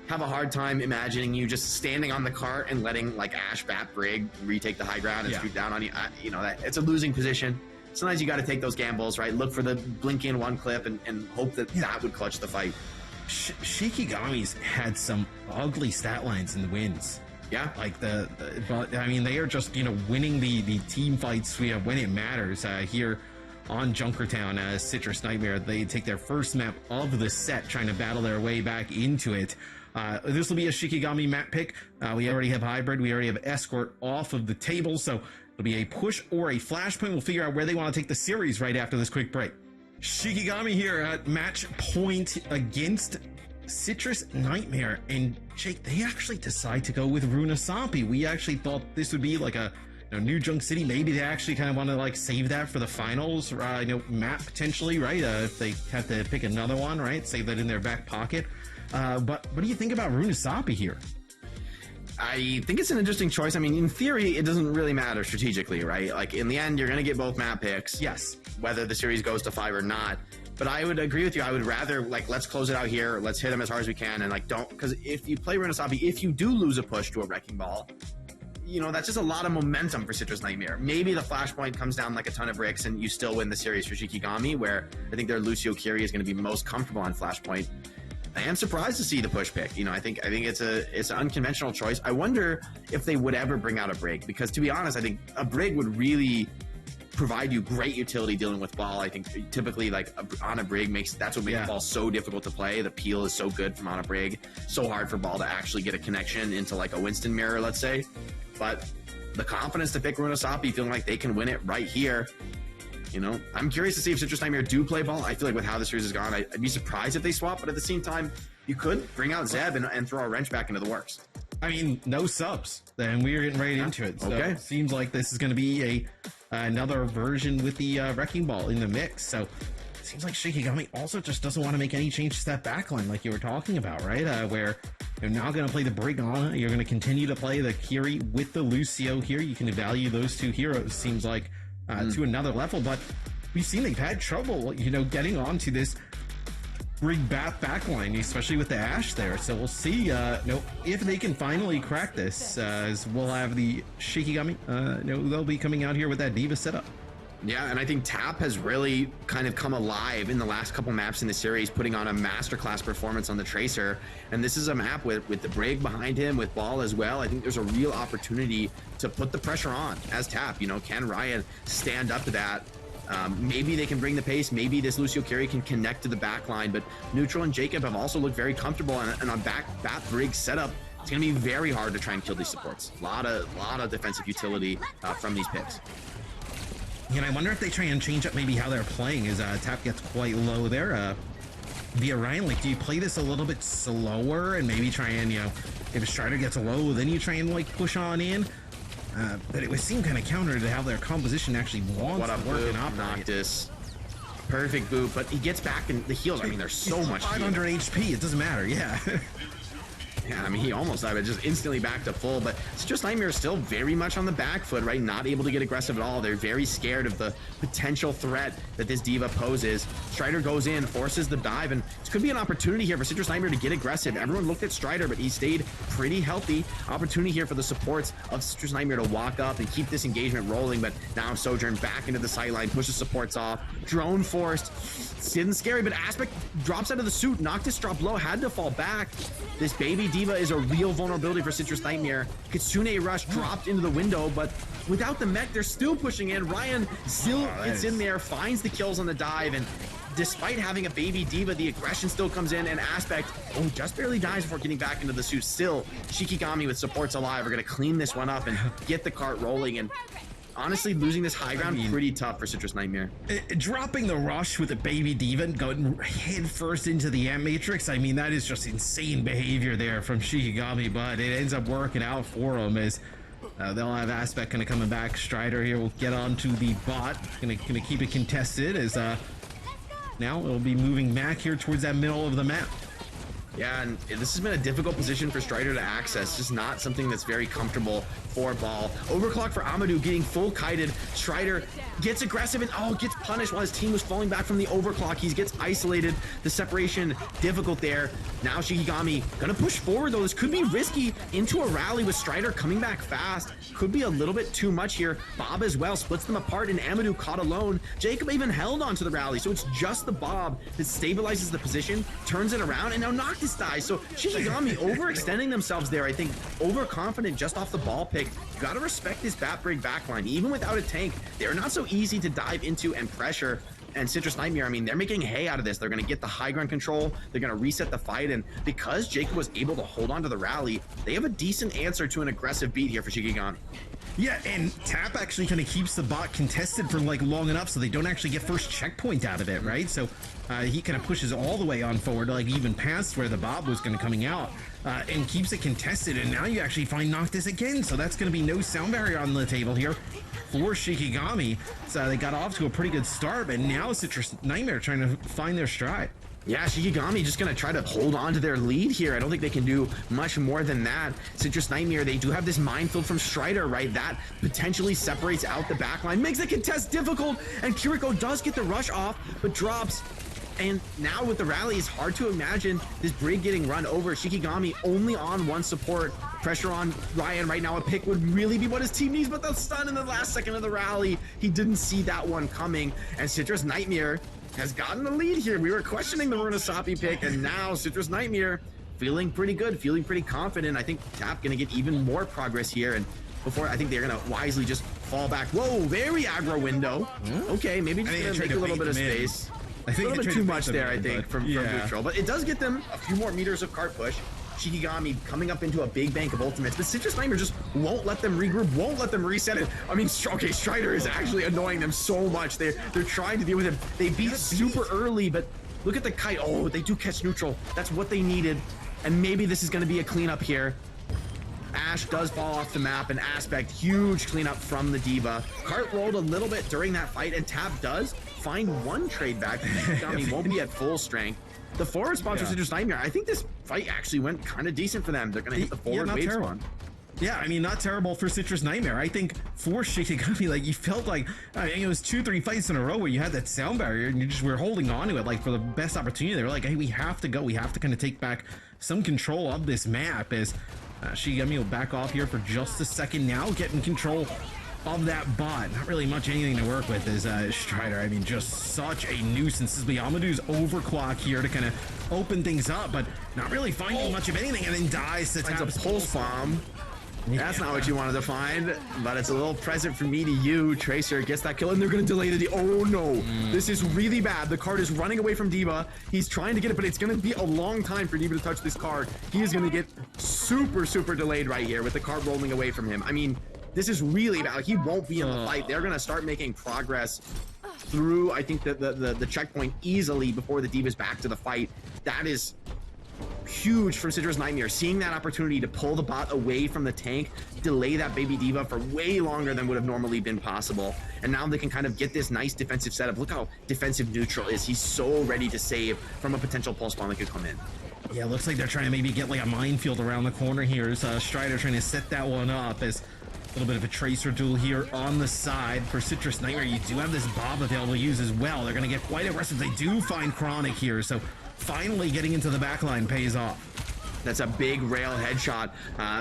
have a hard time imagining you just standing on the cart and letting like Ash, Bat, Brig retake the high ground and sweep down on you. You know, that it's a losing position. Sometimes you got to take those gambles, right? Look for the blink in one clip and hope that that would clutch the fight. Shikigami's had some ugly stat lines in the wins. Yeah, like but I mean, they are just, you know, winning the team fights when it matters. Here on Junkertown, Citrus Nightmare, they take their first map of the set, trying to battle their way back into it. This will be a Shikigami map pick. We already have Hybrid. We already have Escort off of the table. So it'll be a push or a flashpoint. We'll figure out where they want to take the series right after this quick break. Shikigami here at match point against Citrus Nightmare. And Jake, they actually decide to go with Runasapi. We actually thought this would be like a New Junk City. Maybe they actually kind of want to like save that for the finals, map potentially, right? If they have to pick another one, right? Save that in their back pocket. But what do you think about Runasapi here? I think it's an interesting choice. I mean, in theory, it doesn't really matter strategically, right? Like, in the end, you're going to get both map picks. Yes. Whether the series goes to 5 or not. But I would agree with you. I would rather, like, let's close it out here. Let's hit them as hard as we can. And, like, because if you play Runasapi, if you do lose a push to a Wrecking Ball, you know, that's just a lot of momentum for Citrus Nightmare. Maybe the flashpoint comes down like a ton of bricks and you still win the series for Shikigami, where I think their Lucio Kiri is going to be most comfortable on flashpoint. I am surprised to see the push pick. You know, I think it's an unconventional choice. I wonder if they would ever bring out a Brig, because to be honest, I think a Brig would really provide you great utility dealing with ball. I think typically like on a Brig that's what makes ball so difficult to play. The peel is so good from on a Brig, so hard for ball to actually get a connection into like a Winston mirror, let's say. But the confidence to pick Runasapi, feeling like they can win it right here. You know, I'm curious to see if Citrus Nightmare do play ball. I feel like with how the series has gone, I'd be surprised if they swap, but at the same time, you could bring out Zeb and throw a wrench back into the works. I mean, no subs, and we're getting right into it. So it seems like this is going to be another version with the Wrecking Ball in the mix. So it seems like Shikigami also just doesn't want to make any changes to that backline like you were talking about, right? Where you're not going to play the Brig on it. You're going to continue to play the Kiri with the Lucio here. You can value those two heroes, seems like, to another level. But we've seen they've had trouble, getting onto this Brig backline, especially with the Ashe there. So we'll see if they can finally crack this, as we'll have the Shikigami. They'll be coming out here with that D.Va setup. Yeah, and I think Tap has really kind of come alive in the last couple maps in the series, putting on a masterclass performance on the Tracer. And this is a map with the Brig behind him, with ball as well. I think there's a real opportunity to put the pressure on as Tap. Can Ryan stand up to that? Maybe they can bring the pace. Maybe this Lucio Kiri can connect to the back line. But Neutral and Jacob have also looked very comfortable, and on Bat Brig setup, it's going to be very hard to try and kill these supports. A lot of defensive utility from these picks. And I wonder if they try and change up maybe how they're playing, as Tap gets quite low there. Via Ryan, like, do you play this a little bit slower and maybe try and, if a Strider gets low, then you try and, like, push on in? But it would seem kind of counter to how their composition actually wants to work and operate. Noctis. Perfect boot, but he gets back in the heals. I mean, there's so much 500 HP, it doesn't matter, yeah. Yeah, I mean, he almost died, but just instantly back to full. But Citrus Nightmare is still very much on the back foot, right? Not able to get aggressive at all. They're very scared of the potential threat that this D.Va poses. Strider goes in, forces the dive, and this could be an opportunity here for Citrus Nightmare to get aggressive. Everyone looked at Strider, but he stayed pretty healthy. Opportunity here for the supports of Citrus Nightmare to walk up and keep this engagement rolling, but now Sojourn back into the sideline, pushes supports off. Drone forced. It's scary, but Aspect drops out of the suit. Noctis dropped low, had to fall back. This baby D D.Va is a real vulnerability for Citrus Nightmare. Kitsune Rush dropped into the window, but without the mech, they're still pushing in. Ryan still gets in there, finds the kills on the dive, and despite having a baby D.Va, the aggression still comes in, and Aspect, just barely dies before getting back into the suit. Still, Shikigami with supports alive are going to clean this one up and get the cart rolling, and honestly, losing this high ground, pretty tough for Citrus Nightmare. Dropping the rush with a baby D.Va and going head first into the Amp Matrix, I mean, that is just insane behavior there from Shikigami, but it ends up working out for him as they'll have Aspect kind of coming back. Strider here will get onto the bot, gonna keep it contested as now it'll be moving back here towards that middle of the map. Yeah, and this has been a difficult position for Strider to access. Just not something that's very comfortable for Ball. Overclock for Amadou getting full kited. Strider gets aggressive and gets punished while his team was falling back from the overclock. He gets isolated. The separation difficult there. Now Shikigami gonna push forward though. This could be risky into a rally with Strider coming back fast. Could be a little bit too much here. Bob as well splits them apart and Amadou caught alone. Jacob even held onto the rally, so it's just the Bob that stabilizes the position, turns it around, and now Noctis dies. So Shikigami overextending themselves there. I think overconfident just off the ball pick. You gotta respect this Batbrig backline. Even without a tank, they're not so easy to dive into and pressure. And Citrus Nightmare, I mean, they're making hay out of this. They're going to get the high ground control. They're going to reset the fight. And because Jacob was able to hold on to the rally, they have a decent answer to an aggressive beat here for Shikigami. Yeah, and Tap actually kind of keeps the bot contested for like long enough so they don't actually get first checkpoint out of it, right? So he kind of pushes all the way on forward, like even past where the Bob was going to coming out, and keeps it contested. And now you actually find Noctis again, so that's going to be no sound barrier on the table here for Shikigami. So they got off to a pretty good start, but now Citrus Nightmare trying to find their stride. Yeah, Shikigami just going to try to hold on to their lead here. I don't think they can do much more than that. Citrus Nightmare, they do have this minefield from Strider, right? That potentially separates out the backline, makes the contest difficult, and Kiriko does get the rush off, but drops. And now with the rally, it's hard to imagine this Brig getting run over. Shikigami only on one support. Pressure on Ryan right now. A pick would really be what his team needs, but the stun in the last second of the rally, he didn't see that one coming. And Citrus Nightmare has gotten the lead here. We were questioning the Runasapi pick, and now Citrus Nightmare feeling pretty good, feeling pretty confident. I think Tap gonna get even more progress here, and before I think they're gonna wisely just fall back. Whoa, very aggro window. Okay, maybe just gonna make a little bit of space. I think a little bit too much there, I think, from yeah. neutral, but it does get them a few more meters of cart push. Shikigami coming up into a big bank of ultimates, but Citrus Nightmare just won't let them regroup, won't let them reset it. I mean, okay, Strider is actually annoying them so much. They're trying to deal with him. They beat super early, but look at the kite. Oh, they do catch neutral. That's what they needed, and maybe this is going to be a cleanup here. Ash does fall off the map, and Aspect, huge cleanup from the D.Va. Cart rolled a little bit during that fight, and Tap does find one trade back. Shikigami won't be at full strength. The forward sponsor, Citrus Nightmare, I think this fight actually went kind of decent for them. They're going to hit the forward wave spawn. Yeah, I mean, not terrible for Citrus Nightmare. I think for Shikigami, like, you felt like, I mean, it was 2-3 fights in a row where you had that sound barrier and you just were holding on to it, like, for the best opportunity. They were like, hey, we have to go. We have to kind of take back some control of this map as Shikigami will back off here for just a second now, getting control of that bot. Not really much anything to work with is Strider. I mean, just such a nuisance. This will be Amadou's overclock here to kind of open things up, but not really finding much of anything, and then dies to tap a pulse bomb. That's not what you wanted to find, but it's a little present from me to you. Tracer gets that kill, and they're going to delay the oh no, this is really bad. The card is running away from D.Va. He's trying to get it, but it's going to be a long time for D.Va to touch this card. He is going to get super delayed right here with the card rolling away from him. I mean, this is really bad. Like, he won't be in the fight. They're going to start making progress through, I think, the checkpoint easily before the D.Va's back to the fight. That is huge from Citrus Nightmare. Seeing that opportunity to pull the bot away from the tank, delay that baby D.Va for way longer than would have normally been possible. And now they can kind of get this nice defensive setup. Look how defensive neutral is. He's so ready to save from a potential pulse bomb that could come in. Yeah, looks like they're trying to maybe get like a minefield around the corner here. Strider trying to set that one up as a little bit of a tracer duel here on the side for Citrus Nightmare. You do have this Bob available to use as well. They're going to get quite aggressive. They do find Chronic here, so finally getting into the backline pays off. That's a big rail headshot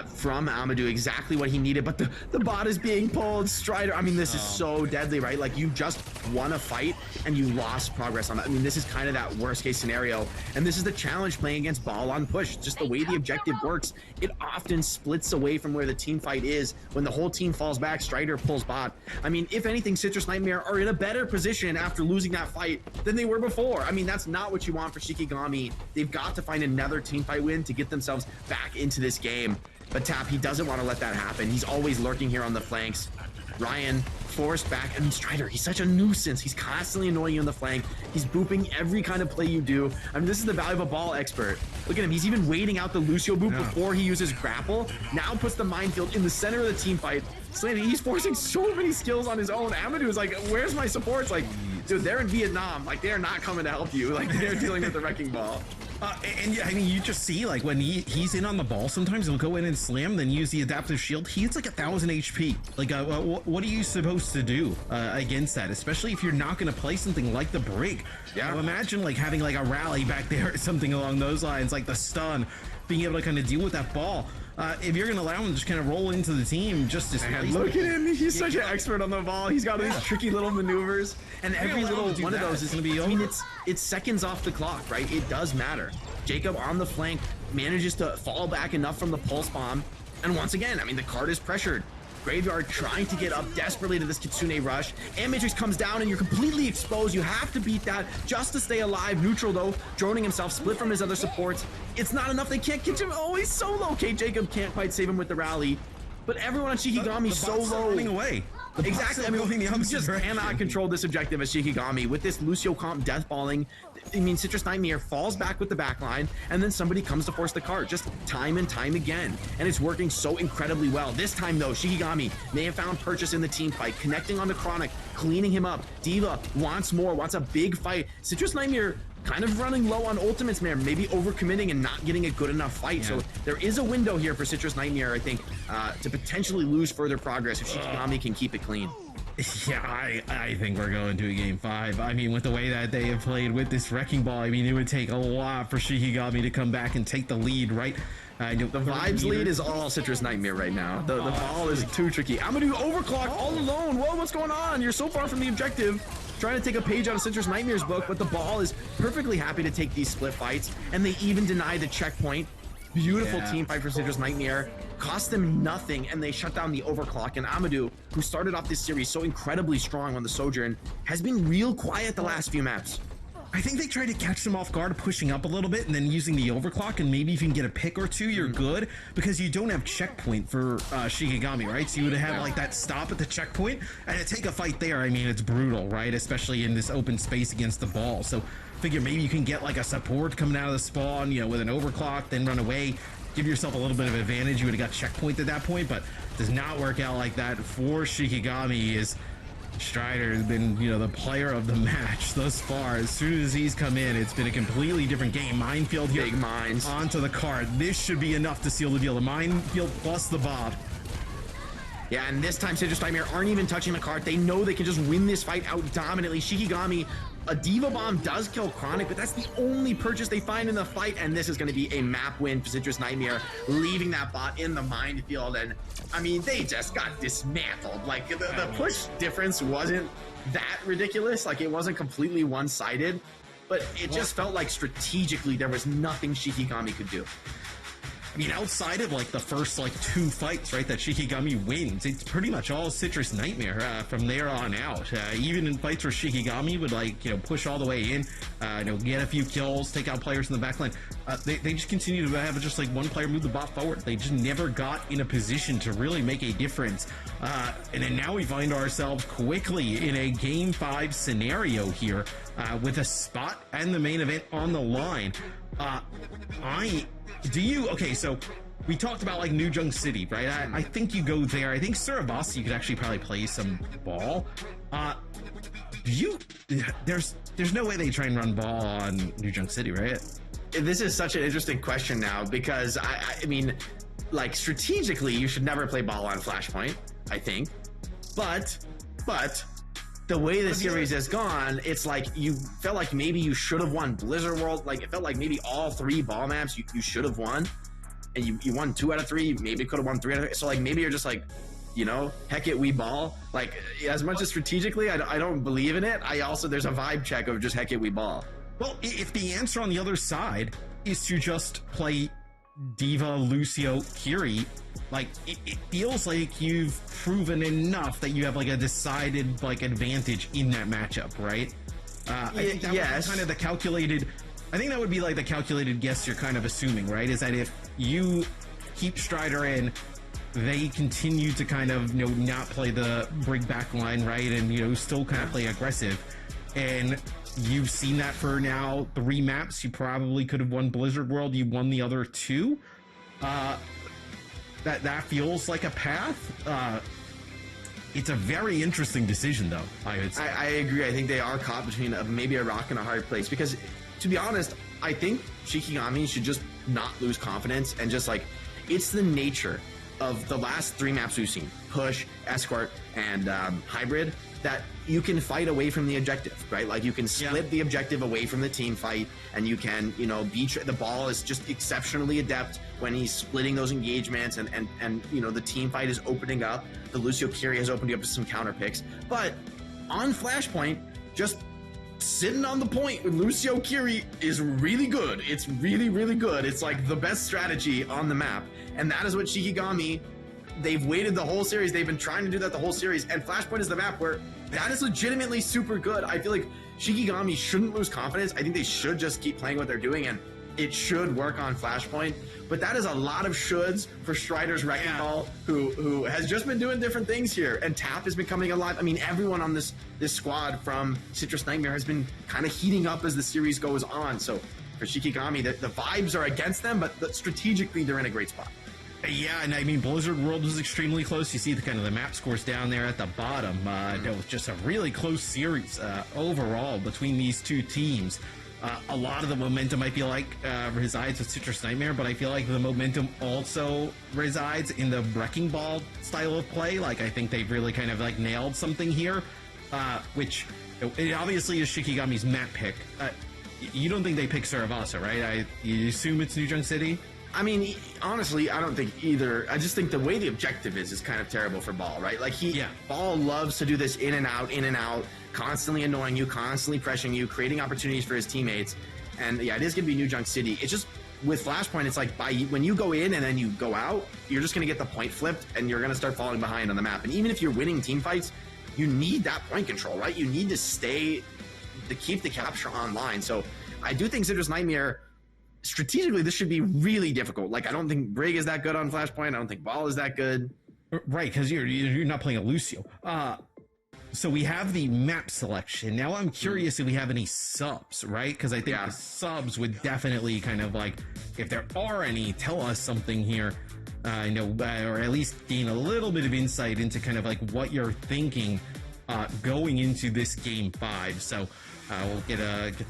from Amadou, exactly what he needed, but the bot is being pulled. Strider, I mean, this is so deadly, right? Like, you just won a fight and you lost progress on that. I mean, this is kind of that worst case scenario, and this is the challenge playing against ball on push. Just the way the objective works, it often splits away from where the team fight is. When the whole team falls back, Strider pulls bot. I mean, if anything, Citrus Nightmare are in a better position after losing that fight than they were before. I mean, that's not what you want for Shikigami. They've got to find another team fight win to get themselves back into this game. But Tap, he doesn't want to let that happen. He's always lurking here on the flanks. Ryan forced back. I mean, Strider, he's such a nuisance. He's constantly annoying you on the flank. He's booping every kind of play you do. I mean, this is the value of a ball expert. Look at him. He's even waiting out the Lucio boop before he uses grapple. Now puts the minefield in the center of the team fight. Slaney, he's forcing so many skills on his own. Amadou is like, where's my supports? Like, dude, they're in Vietnam. Like, they're not coming to help you. Like, they're dealing with the wrecking ball. And yeah, I mean, you just see, like, when he's in on the ball, sometimes he'll go in and slam, then use the adaptive shield. He hits like 1,000 HP. Like, what are you supposed to do against that? Especially if you're not going to play something like the Brig. Yeah. Imagine, like, having, like, a rally back there or something along those lines, like the stun, being able to kind of deal with that ball. If you're going to allow him to just kind of roll into the team, just as look at him. He's such an expert on the ball. He's got these tricky little maneuvers, and every little one of those is going to be over. I mean, it's seconds off the clock, right? It does matter. Jacob on the flank manages to fall back enough from the pulse bomb, and once again, I mean, the card is pressured. Graveyard trying to get up desperately to this Kitsune rush, and Matrix comes down and you're completely exposed. You have to beat that just to stay alive. Neutral though, droning himself, split from his other supports. It's not enough. They can't catch him. Oh, he's so low. Okay, Jacob can't quite save him with the rally, but everyone on Shikigami is so low. Running away. Exactly. I mean, you just cannot control this objective as Shikigami with this Lucio comp death balling. I mean, Citrus Nightmare falls back with the backline, and then somebody comes to force the card, just time and time again. And it's working so incredibly well. This time, though, Shikigami may have found purchase in the team fight, connecting on the Chronic, cleaning him up. Diva wants more, wants a big fight. Citrus Nightmare kind of running low on ultimates, man, maybe overcommitting and not getting a good enough fight. So there is a window here for Citrus Nightmare, I think, to potentially lose further progress if Shikigami can keep it clean. Yeah, I think we're going to a game 5. I mean, with the way that they have played with this wrecking ball, I mean, it would take a lot for Shikigami to come back and take the lead, right? The vibes lead is all Citrus Nightmare right now. The ball is too tricky. Amadou overclock all alone. Whoa, what's going on? You're so far from the objective. Trying to take a page out of Citrus Nightmare's book, but the ball is perfectly happy to take these split fights, and they even deny the checkpoint. Beautiful team fight for Citrus Nightmare. Cost them nothing, and they shut down the overclock. And Amadou, who started off this series so incredibly strong on the Sojourn, has been real quiet the last few maps. I think they tried to catch them off guard, pushing up a little bit, and then using the overclock, and maybe if you can get a pick or two, you're good, because you don't have checkpoint for Shikigami, right? So you would have like that stop at the checkpoint, and to take a fight there, I mean, it's brutal, right? Especially in this open space against the ball. So figure maybe you can get like a support coming out of the spawn, you know, with an overclock, then run away, give yourself a little bit of advantage. You would have got checkpoint at that point, but does not work out like that for Shikigami. Is Strider has been, you know, the player of the match thus far. As soon as he's come in, it's been a completely different game. Minefield here, big mines onto the card. This should be enough to seal the deal. The minefield plus the bob. Yeah, and this time Citrus Nightmare aren't even touching the card. They know they can just win this fight out dominantly. Shikigami, a Diva Bomb does kill Chronic, but that's the only purchase they find in the fight, and this is going to be a map win for Citrus Nightmare, leaving that bot in the minefield. And I mean, they just got dismantled. Like, the push difference wasn't that ridiculous. Like, it wasn't completely one-sided, but it just felt like strategically there was nothing Shikigami could do. I mean, outside of like the first like 2 fights, right, that Shikigami wins, it's pretty much all Citrus Nightmare from there on out. Even in fights where Shikigami would like, you know, push all the way in, you know, get a few kills, take out players in the backline, they just continue to have just like one player move the bot forward. They just never got in a position to really make a difference. And then now we find ourselves quickly in a game 5 scenario here with a spot and the main event on the line. Okay, so we talked about like New Junk City, right? I think you go there. I think Surabasi, you could actually probably play some ball. There's no way they try and run ball on New Junk City, right? This is such an interesting question now, because I mean, like, strategically, you should never play ball on Flashpoint, I think. But the way the series has gone, it's like you felt like maybe you should have won Blizzard World. Like, it felt like maybe all 3 ball maps you should have won. and you won 2 out of 3. Maybe could have won 3 out of 3. So like maybe you're just like, you know, heck it, we ball. Like as much as strategically, I don't believe in it. There's a vibe check of just heck it, we ball. Well, if the answer on the other side is to just play Diva, Lucio, Kiri, like it feels like you've proven enough that you have like a decided like advantage in that matchup, right? I think that would be kind of the calculated. I think that would be like the calculated guess you're kind of assuming, right? Is that if you keep Strider in, they continue to kind of, you know, not play the brig back line, right? And, you know, still kind of play aggressive. And you've seen that for now 3 maps. You probably could have won Blizzard World. You won the other 2. That feels like a path. It's a very interesting decision, though, I would say. I agree. I think they are caught between maybe a rock and a hard place. Because, to be honest, I think Shikigami should just not lose confidence and just, like, it's the nature of the last 3 maps we've seen, Push, Escort, and Hybrid, that you can fight away from the objective, right? Like you can split the objective away from the team fight, and you can, you know, the ball is just exceptionally adept when he's splitting those engagements, and you know, the team fight is opening up. The Lucio Kiri has opened up some counter picks, but on Flashpoint, just sitting on the point with Lucio Kiri is really good. It's really, really good. It's like the best strategy on the map. And that is what Shikigami, they've waited the whole series. They've been trying to do that the whole series. And Flashpoint is the map where that is legitimately super good. I feel like Shikigami shouldn't lose confidence. I think they should just keep playing what they're doing, and it should work on Flashpoint. But that is a lot of shoulds for Strider's Wrecking Ball, who has just been doing different things here. And Tap has been coming alive. I mean, everyone on this squad from Citrus Nightmare has been kind of heating up as the series goes on. So for Shikigami, the vibes are against them, but strategically they're in a great spot. Yeah, and I mean, Blizzard World was extremely close. You see the kind of the map scores down there at the bottom. It was just a really close series overall between these 2 teams. A lot of the momentum, I feel like, resides with Citrus Nightmare, but I feel like the momentum also resides in the Wrecking Ball style of play. Like, I think they've really kind of like nailed something here, which it obviously is Shikigami's map pick. You don't think they pick Saravasa, right? You assume it's New Junk City? I mean, honestly, I don't think either. I just think the way the objective is kind of terrible for Ball, right? Like Ball loves to do this in and out, constantly annoying you, constantly pressuring you, creating opportunities for his teammates. And yeah, it is going to be New Junk City. It's just with Flashpoint, it's like when you go in and then you go out, you're just going to get the point flipped and you're going to start falling behind on the map. And even if you're winning team fights, you need that point control, right? You need to keep the capture online. So I do think Citrus Nightmare, strategically, this should be really difficult. Like, I don't think Brig is that good on Flashpoint. I don't think Ball is that good. Right, because you're not playing a Lucio. So we have the map selection. Now I'm curious if we have any subs, right? Because I think the subs would definitely kind of like, if there are any, tell us something here. Or at least gain a little bit of insight into kind of like what you're thinking going into this game 5. So we'll get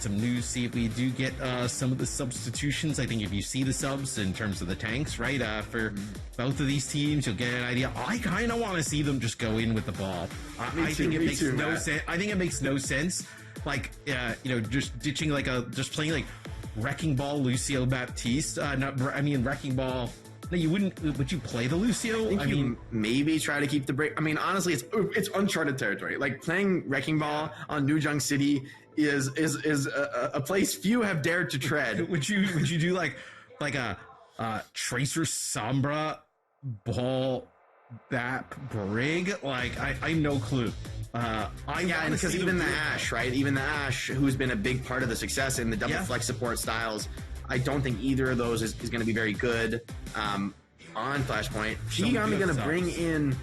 some news, see if we do get some of the substitutions. I think if you see the subs in terms of the tanks, right, for both of these teams, you'll get an idea. I kind of want to see them just go in with the ball. I think it makes no sense. I think it makes no sense. Like, just ditching just playing like Wrecking Ball Lucio Baptiste. Wrecking Ball. No, you wouldn't. Would you play the Lucio? I mean, maybe try to keep the break. I mean, honestly, it's uncharted territory. Like playing Wrecking Ball on New Junk City is a place few have dared to tread. Would you do like a Tracer Sombra Ball Bap Brig? Like I no clue. Because even the Ash, right? Even the Ash, who's been a big part of the success in the double flex support styles. I don't think either of those is going to be very good on Flashpoint. Shikigami going to bring in,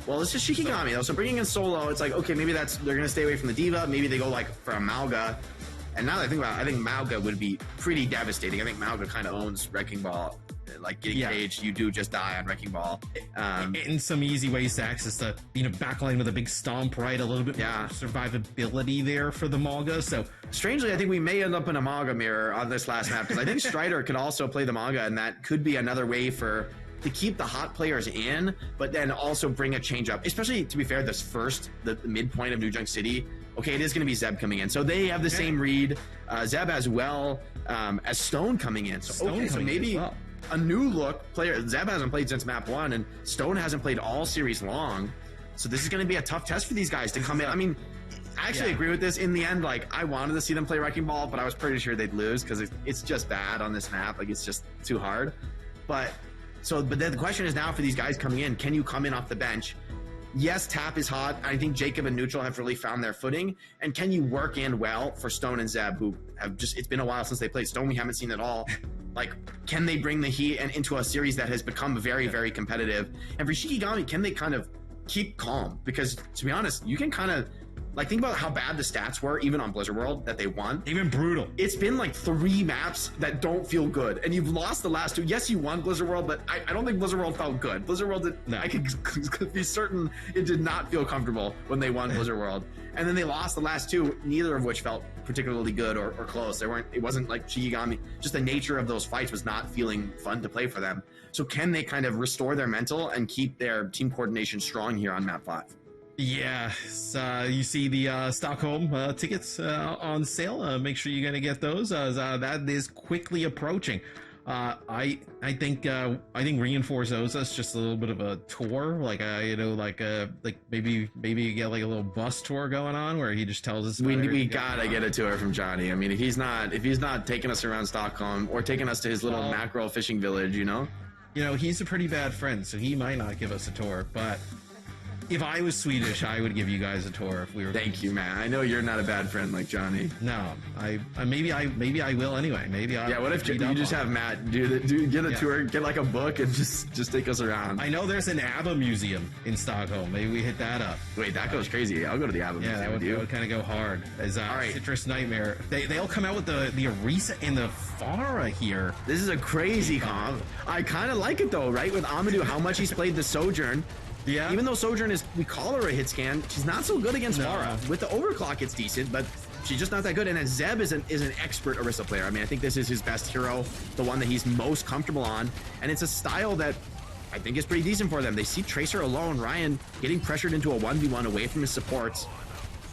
well, it's just Shikigami though. So bringing in solo, it's like, okay, maybe they're going to stay away from the Diva. Maybe they go like for a Malga. And now that I think about it, I think Malga would be pretty devastating. I think Malga kind of owns Wrecking Ball. Like getting caged, you do just die on Wrecking Ball. In some easy ways to access the backline with a big stomp, right? A little bit more survivability there for the Malga. So strangely, I think we may end up in a Malga mirror on this last map because I think Strider could also play the Malga, and that could be another way to keep the hot players in, but then also bring a change up. Especially, to be fair, the midpoint of New Junk City. Okay, it is going to be Zeb coming in, so they have the same read. Zeb as well as Stone coming in. So maybe. a new look player. Zeb hasn't played since map 1, and Stone hasn't played all series long. So this is going to be a tough test for these guys to come in. I mean, I actually agree with this. In the end, like, I wanted to see them play Wrecking Ball, but I was pretty sure they'd lose because it's just bad on this map. Like, it's just too hard. But then the question is now for these guys coming in, can you come in off the bench? Yes, Tap is hot. I think Jacob and Neutral have really found their footing. And can you work in well for Stone and Zeb, who have just, it's been a while since they played. Stone we haven't seen at all. Like, can they bring the heat and into a series that has become very, very competitive? And for Shikigami, can they kind of keep calm? Because to be honest, you can kind of, like, think about how bad the stats were, even on Blizzard World, that they won. Even brutal. It's been like 3 maps that don't feel good, and you've lost the last 2. Yes, you won Blizzard World, but I don't think Blizzard World felt good. Blizzard World, I could be certain it did not feel comfortable when they won Blizzard World. And then they lost the last 2, neither of which felt particularly good or close. It wasn't like Shikigami, just the nature of those fights was not feeling fun to play for them. So can they kind of restore their mental and keep their team coordination strong here on map 5? Yeah, you see the Stockholm tickets on sale. Make sure you're gonna get those. That is quickly approaching. I think Reinforce owes us just a little bit of a tour, like maybe you get like a little bus tour going on where he just tells us. We gotta get a tour from Johnny. I mean, if he's not taking us around Stockholm or taking us to his little mackerel fishing village, he's a pretty bad friend, so he might not give us a tour, but. If I was Swedish, I would give you guys a tour if we were. Thank you, man. I know you're not a bad friend like Johnny. No, maybe I will anyway. Maybe I. Yeah. What if you just have Matt get a tour, get like a book, and just take us around? I know there's an ABBA museum in Stockholm. Maybe we hit that up. Wait, that goes crazy. I'll go to the ABBA museum. Yeah, that would kind of go hard. As all right. Citrus Nightmare. They'll come out with the Orisa and the Pharah here. This is a crazy comp. I kind of like it though, right? With Amadou, how much he's played the Sojourn. Yeah. Even though Sojourn we call her a hit scan, she's not so good against Pharah. With the overclock, it's decent, but she's just not that good. And then Zeb is an expert Orisa player. I mean, I think this is his best hero, the one that he's most comfortable on. And it's a style that I think is pretty decent for them. They see Tracer alone, Ryan getting pressured into a 1v1 away from his supports.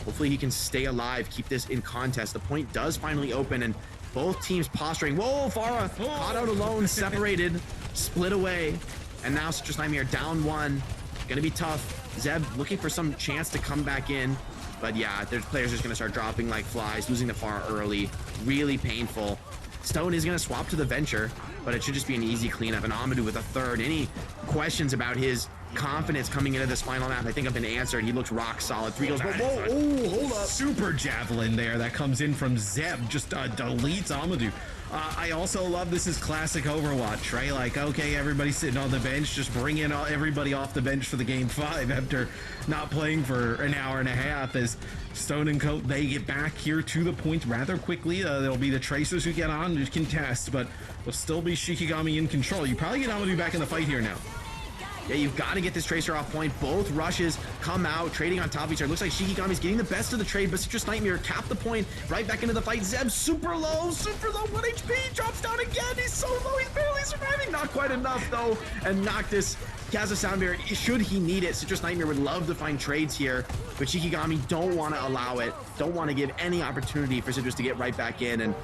Hopefully he can stay alive, keep this in contest. The point does finally open, and both teams posturing. Whoa, Pharah caught out alone, separated, split away. And now Citrus Nightmare down 1. Gonna be tough. Zeb looking for some chance to come back in, but yeah, there's players just gonna start dropping like flies, losing the Pharah early, really painful. Stone is gonna swap to the Venture, but it should just be an easy cleanup. And Amadou with a third. Any questions about his confidence coming into this final map, I think have been answered. He looks rock solid. 3 goes, whoa, hold up. Super javelin there that comes in from Zeb, just deletes Amadou. I also love this is classic Overwatch, right? Like, okay, everybody's sitting on the bench, just bring in everybody off the bench for the game 5 after not playing for an hour and a half as Stone and Co, they get back here to the point rather quickly. There'll be the Tracers who get on to contest, but will still be Shikigami in control. You probably get Amadou back in the fight here now. Yeah, you've got to get this Tracer off point. Both rushes come out, trading on top of each other. Looks like Shikigami's getting the best of the trade, but Citrus Nightmare capped the point right back into the fight. Zeb super low, 1 HP, drops down again. He's so low, he's barely surviving. Not quite enough, though. And Noctis has a sound barrier. Should he need it, Citrus Nightmare would love to find trades here, but Shikigami don't want to allow it. Don't want to give any opportunity for Citrus to get right back in. And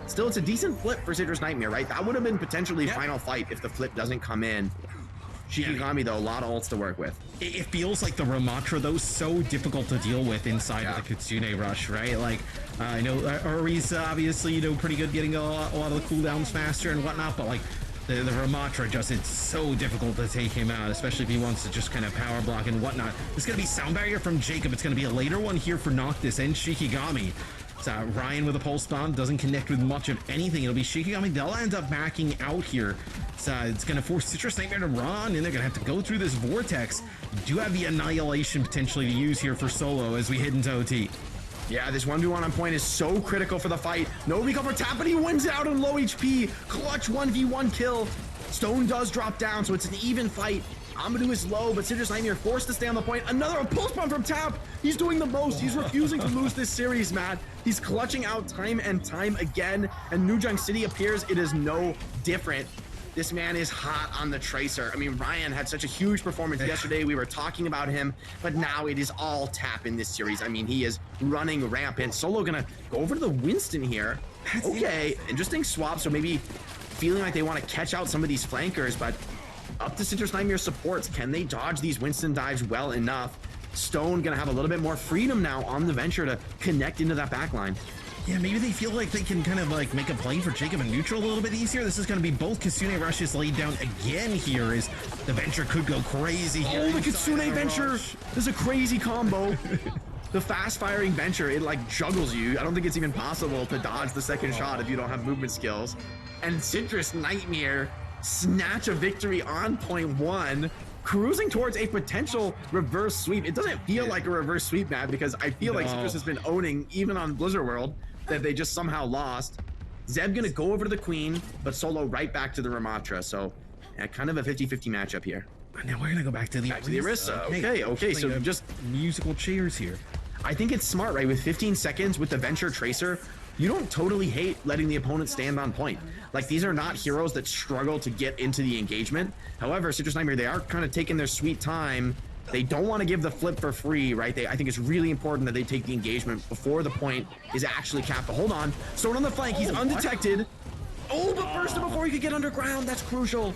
still, it's a decent flip for Citrus Nightmare, right? That would have been potentially final fight if the flip doesn't come in. Shikigami, though, a lot of ults to work with. It feels like the Ramatra, though, so difficult to deal with inside of the Kitsune Rush, right? Like, I know Orisa, obviously, pretty good getting a lot of the cooldowns faster and whatnot, but, like, the Ramatra just, it's so difficult to take him out, especially if he wants to just kind of power block and whatnot. It's going to be sound barrier from Jacob. It's going to be a later one here for Noctis and Shikigami. Ryan with a pulse bomb doesn't connect with much of anything. It'll be Shikigami. They'll end up backing out here. It's going to force Citrus Nightmare to run, and they're going to have to go through this vortex. You do have the Annihilation potentially to use here for solo as we head into OT. Yeah, this 1v1 on point is so critical for the fight. No recover tap, but he wins out on low HP. Clutch 1v1 kill. Stone does drop down, so it's an even fight. Amadou is low, but Citrus Nightmare forced to stay on the point. Another pulse bomb from Tap. He's doing the most. He's refusing to lose this series, Matt. He's clutching out time and time again, and New Junk City appears it is no different. This man is hot on the Tracer. I mean, Ryan had such a huge performance yesterday. We were talking about him, but now it is all Tap in this series. I mean, he is running rampant. Solo gonna go over to the Winston here. Okay, interesting swap. So maybe feeling like they want to catch out some of these flankers, but up to Citrus Nightmare supports. Can they dodge these Winston dives well enough? Stone gonna have a little bit more freedom now on the Venture to connect into that backline. Yeah, maybe they feel like they can kind of like make a play for Jacob and neutral a little bit easier. This is going to be both Kitsune rushes laid down again here as the Venture could go crazy here. Oh, the Kitsune Venture! This is a crazy combo. The fast-firing Venture, it like juggles you. I don't think it's even possible to dodge the second shot if you don't have movement skills. And Citrus Nightmare snatch a victory on point one, cruising towards a potential reverse sweep. It doesn't feel like a reverse sweep, Matt, because I feel like Citrus has been owning, even on Blizzard World, that they just somehow lost. Zeb gonna go over to the Queen, but solo right back to the Ramatra. So kind of a 50-50 matchup here. Now we're gonna go back to the Orisa. Okay. So just musical chairs here. I think it's smart, right? With 15 seconds with the Venture Tracer, you don't totally hate letting the opponent stand on point. Like, these are not heroes that struggle to get into the engagement. However, Citrus Nightmare, they are kind of taking their sweet time. They don't want to give the flip for free, right? I think it's really important that they take the engagement before the point is actually capped. But hold on. Stone on the flank. He's undetected. Oh, but first before he could get underground. That's crucial.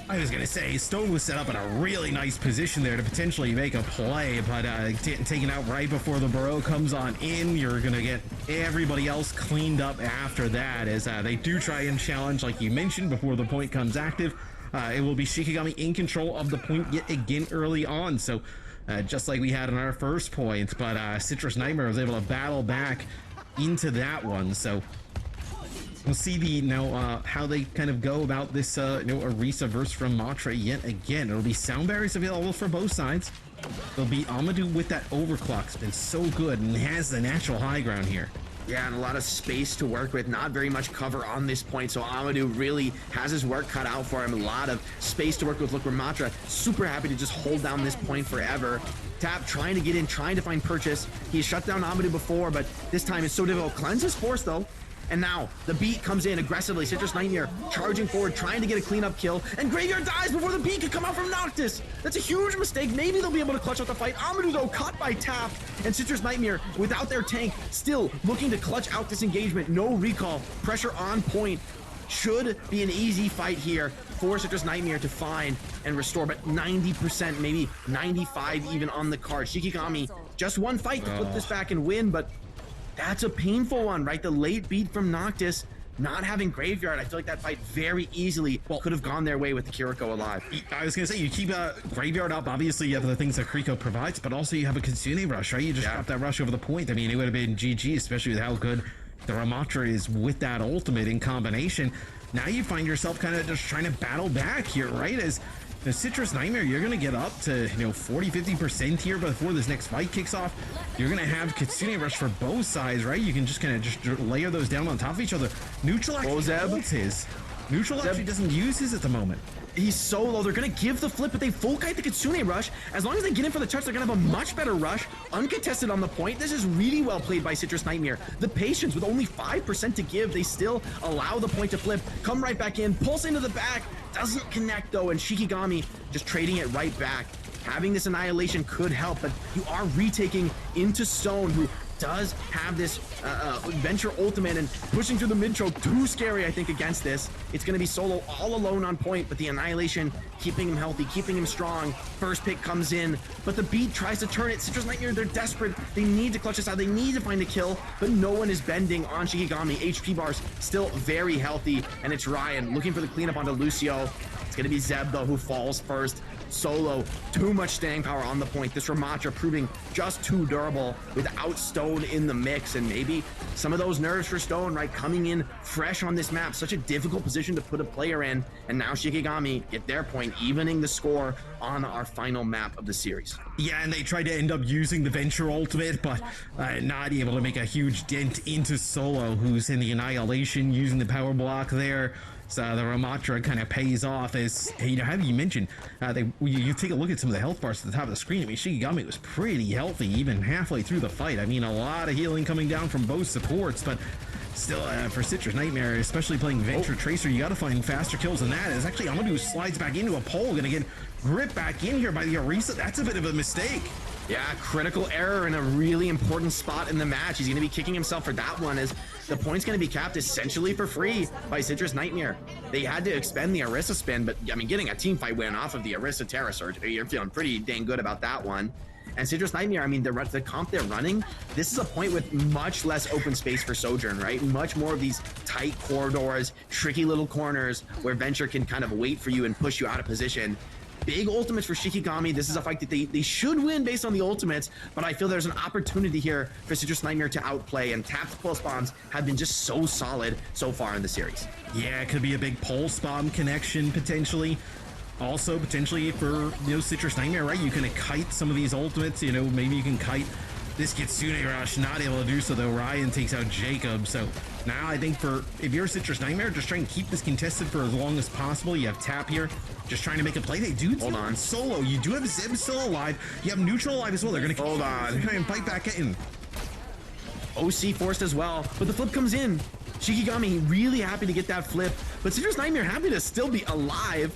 I was going to say, Stone was set up in a really nice position there to potentially make a play, but taken out right before the Burrow comes on in. You're going to get everybody else cleaned up after that as they do try and challenge, like you mentioned, before the point comes active. It will be Shikigami in control of the point yet again early on, so just like we had in our first point, but Citrus Nightmare was able to battle back into that one, so we'll see how they kind of go about this Orisa versus Ramatra yet again. It'll be sound barriers available for both sides. There'll be Amadou with that overclock. It's been so good and has the natural high ground here. Yeah, and a lot of space to work with. Not very much cover on this point, so Amadou really has his work cut out for him. A lot of space to work with. Look, Ramatra super happy to just hold down this point forever. Tap trying to get in, trying to find purchase. He's shut down Amadou before, but this time it's so difficult. Cleanses force though. And now the beat comes in aggressively. Citrus Nightmare charging forward, trying to get a cleanup kill. And Graveyard dies before the beat could come out from Noctis. That's a huge mistake. Maybe they'll be able to clutch out the fight. Amadou, though, caught by Tap. And Citrus Nightmare, without their tank, still looking to clutch out this engagement. No recall. Pressure on point. Should be an easy fight here for Citrus Nightmare to find and restore. But 90%, maybe 95 even on the card. Shikigami, just one fight to put this back and win, but that's a painful one, right? The late beat from Noctis, not having Graveyard. I feel like that fight very easily could have gone their way with the Kiriko alive. I was going to say, you keep Graveyard up. Obviously, you have the things that Kiriko provides, but also you have a Kitsune rush, right? You just drop that rush over the point. I mean, it would have been GG, especially with how good the Ramatra is with that ultimate in combination. Now you find yourself kind of just trying to battle back here, right? As the Citrus Nightmare, you're going to get up to 40-50% here before this next fight kicks off. You're going to have Kitsune rush for both sides, right? You can just kind of just layer those down on top of each other. Neutral actually holds his. Neutral actually doesn't use his at the moment. He's so low. They're going to give the flip, but they full kite the Kitsune rush. As long as they get in for the touch, they're going to have a much better rush. Uncontested on the point. This is really well played by Citrus Nightmare. The patience with only 5% to give. They still allow the point to flip. Come right back in. Pulse into the back. Doesn't connect though. And Shikigami just trading it right back. Having this annihilation could help, but you are retaking into Stone, who does have this Venture ultimate and pushing through the mid choke. Too scary, I think, against this. It's going to be solo all alone on point, but the annihilation keeping him healthy, keeping him strong. First pick comes in, but the beat tries to turn it. Citrus Nightmare, they're desperate. They need to clutch this out. They need to find a kill, but no one is bending on Shikigami. HP bars still very healthy, and it's Ryan looking for the cleanup onto Lucio. It's going to be Zeb, though, who falls first. Solo, too much staying power on the point. This Ramatra proving just too durable without Stone in the mix, and maybe some of those nerves for Stone, right, coming in fresh on this map. Such a difficult position to put a player in, and now Shikigami get their point, evening the score on our final map of the series. Yeah, and they tried to end up using the Venture ultimate, but not able to make a huge dent into Solo, who's in the annihilation, using the power block there. So the Ramatra kind of pays off as, how you mentioned, you take a look at some of the health bars at the top of the screen. I mean, Shikigami was pretty healthy even halfway through the fight. I mean, a lot of healing coming down from both supports, but still, for Citrus Nightmare, especially playing Venture Tracer, you got to find faster kills than that. As actually Amadou slides back into a pole, gonna get gripped back in here by the Orisa. That's a bit of a mistake. Yeah, critical error in a really important spot in the match. He's going to be kicking himself for that one, as the point's going to be capped essentially for free by Citrus Nightmare. They had to expend the Orisa spin, but I mean, getting a team fight win off of the Orisa Terra Surge, you're feeling pretty dang good about that one. And Citrus Nightmare, I mean, the comp they're running, this is a point with much less open space for Sojourn, right? Much more of these tight corridors, tricky little corners where Venture can kind of wait for you and push you out of position. Big ultimates for Shikigami. This is a fight that they should win based on the ultimates, but I feel there's an opportunity here for Citrus Nightmare to outplay, and Tap's pulse bombs have been just so solid so far in the series. Yeah, it could be a big pulse bomb connection potentially. Also, potentially for, Citrus Nightmare, right? You can kite some of these ultimates, maybe you can kite this Kitsune Rush, not able to do so though. Ryan takes out Jacob. So now I think if you're Citrus Nightmare, just try and keep this contested for as long as possible. You have Tap here, just trying to make a play. They do hold on solo. You do have Zeb still alive. You have Neutral alive as well. They're gonna hold on, try and fight back in. OC forced as well, but the flip comes in. Shikigami really happy to get that flip, but Citrus Nightmare happy to still be alive,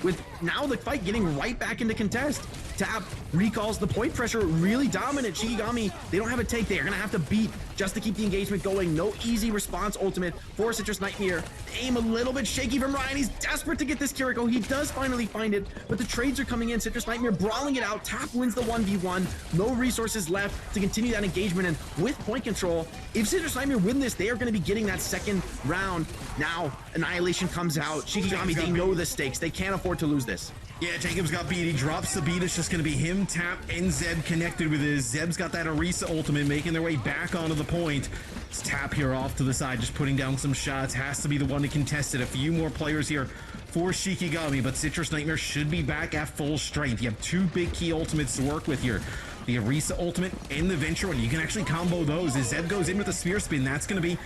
with now the fight getting right back into contest. Tap recalls the point pressure, really dominant. Shikigami, they don't have a take. They are going to have to beat just to keep the engagement going. No easy response ultimate for Citrus Nightmare. Aim a little bit shaky from Ryan. He's desperate to get this Kiriko. He does finally find it, but the trades are coming in. Citrus Nightmare brawling it out. Tap wins the 1v1. No resources left to continue that engagement, and with point control, if Citrus Nightmare win this, they are going to be getting that second round. Now, Annihilation comes out. Shikigami, they know the stakes. They can't afford to lose this. Yeah, Jacob's got beat. He drops the beat. It's just going to be him, Tap, and Zeb connected with his. Zeb's got that Orisa ultimate, making their way back onto the point. It's Tap here off to the side, just putting down some shots. Has to be the one to contest it. A few more players here for Shikigami, but Citrus Nightmare should be back at full strength. You have two big key ultimates to work with here. The Orisa ultimate and the Venture one. You can actually combo those. As Zeb goes in with a Spear Spin, that's going to be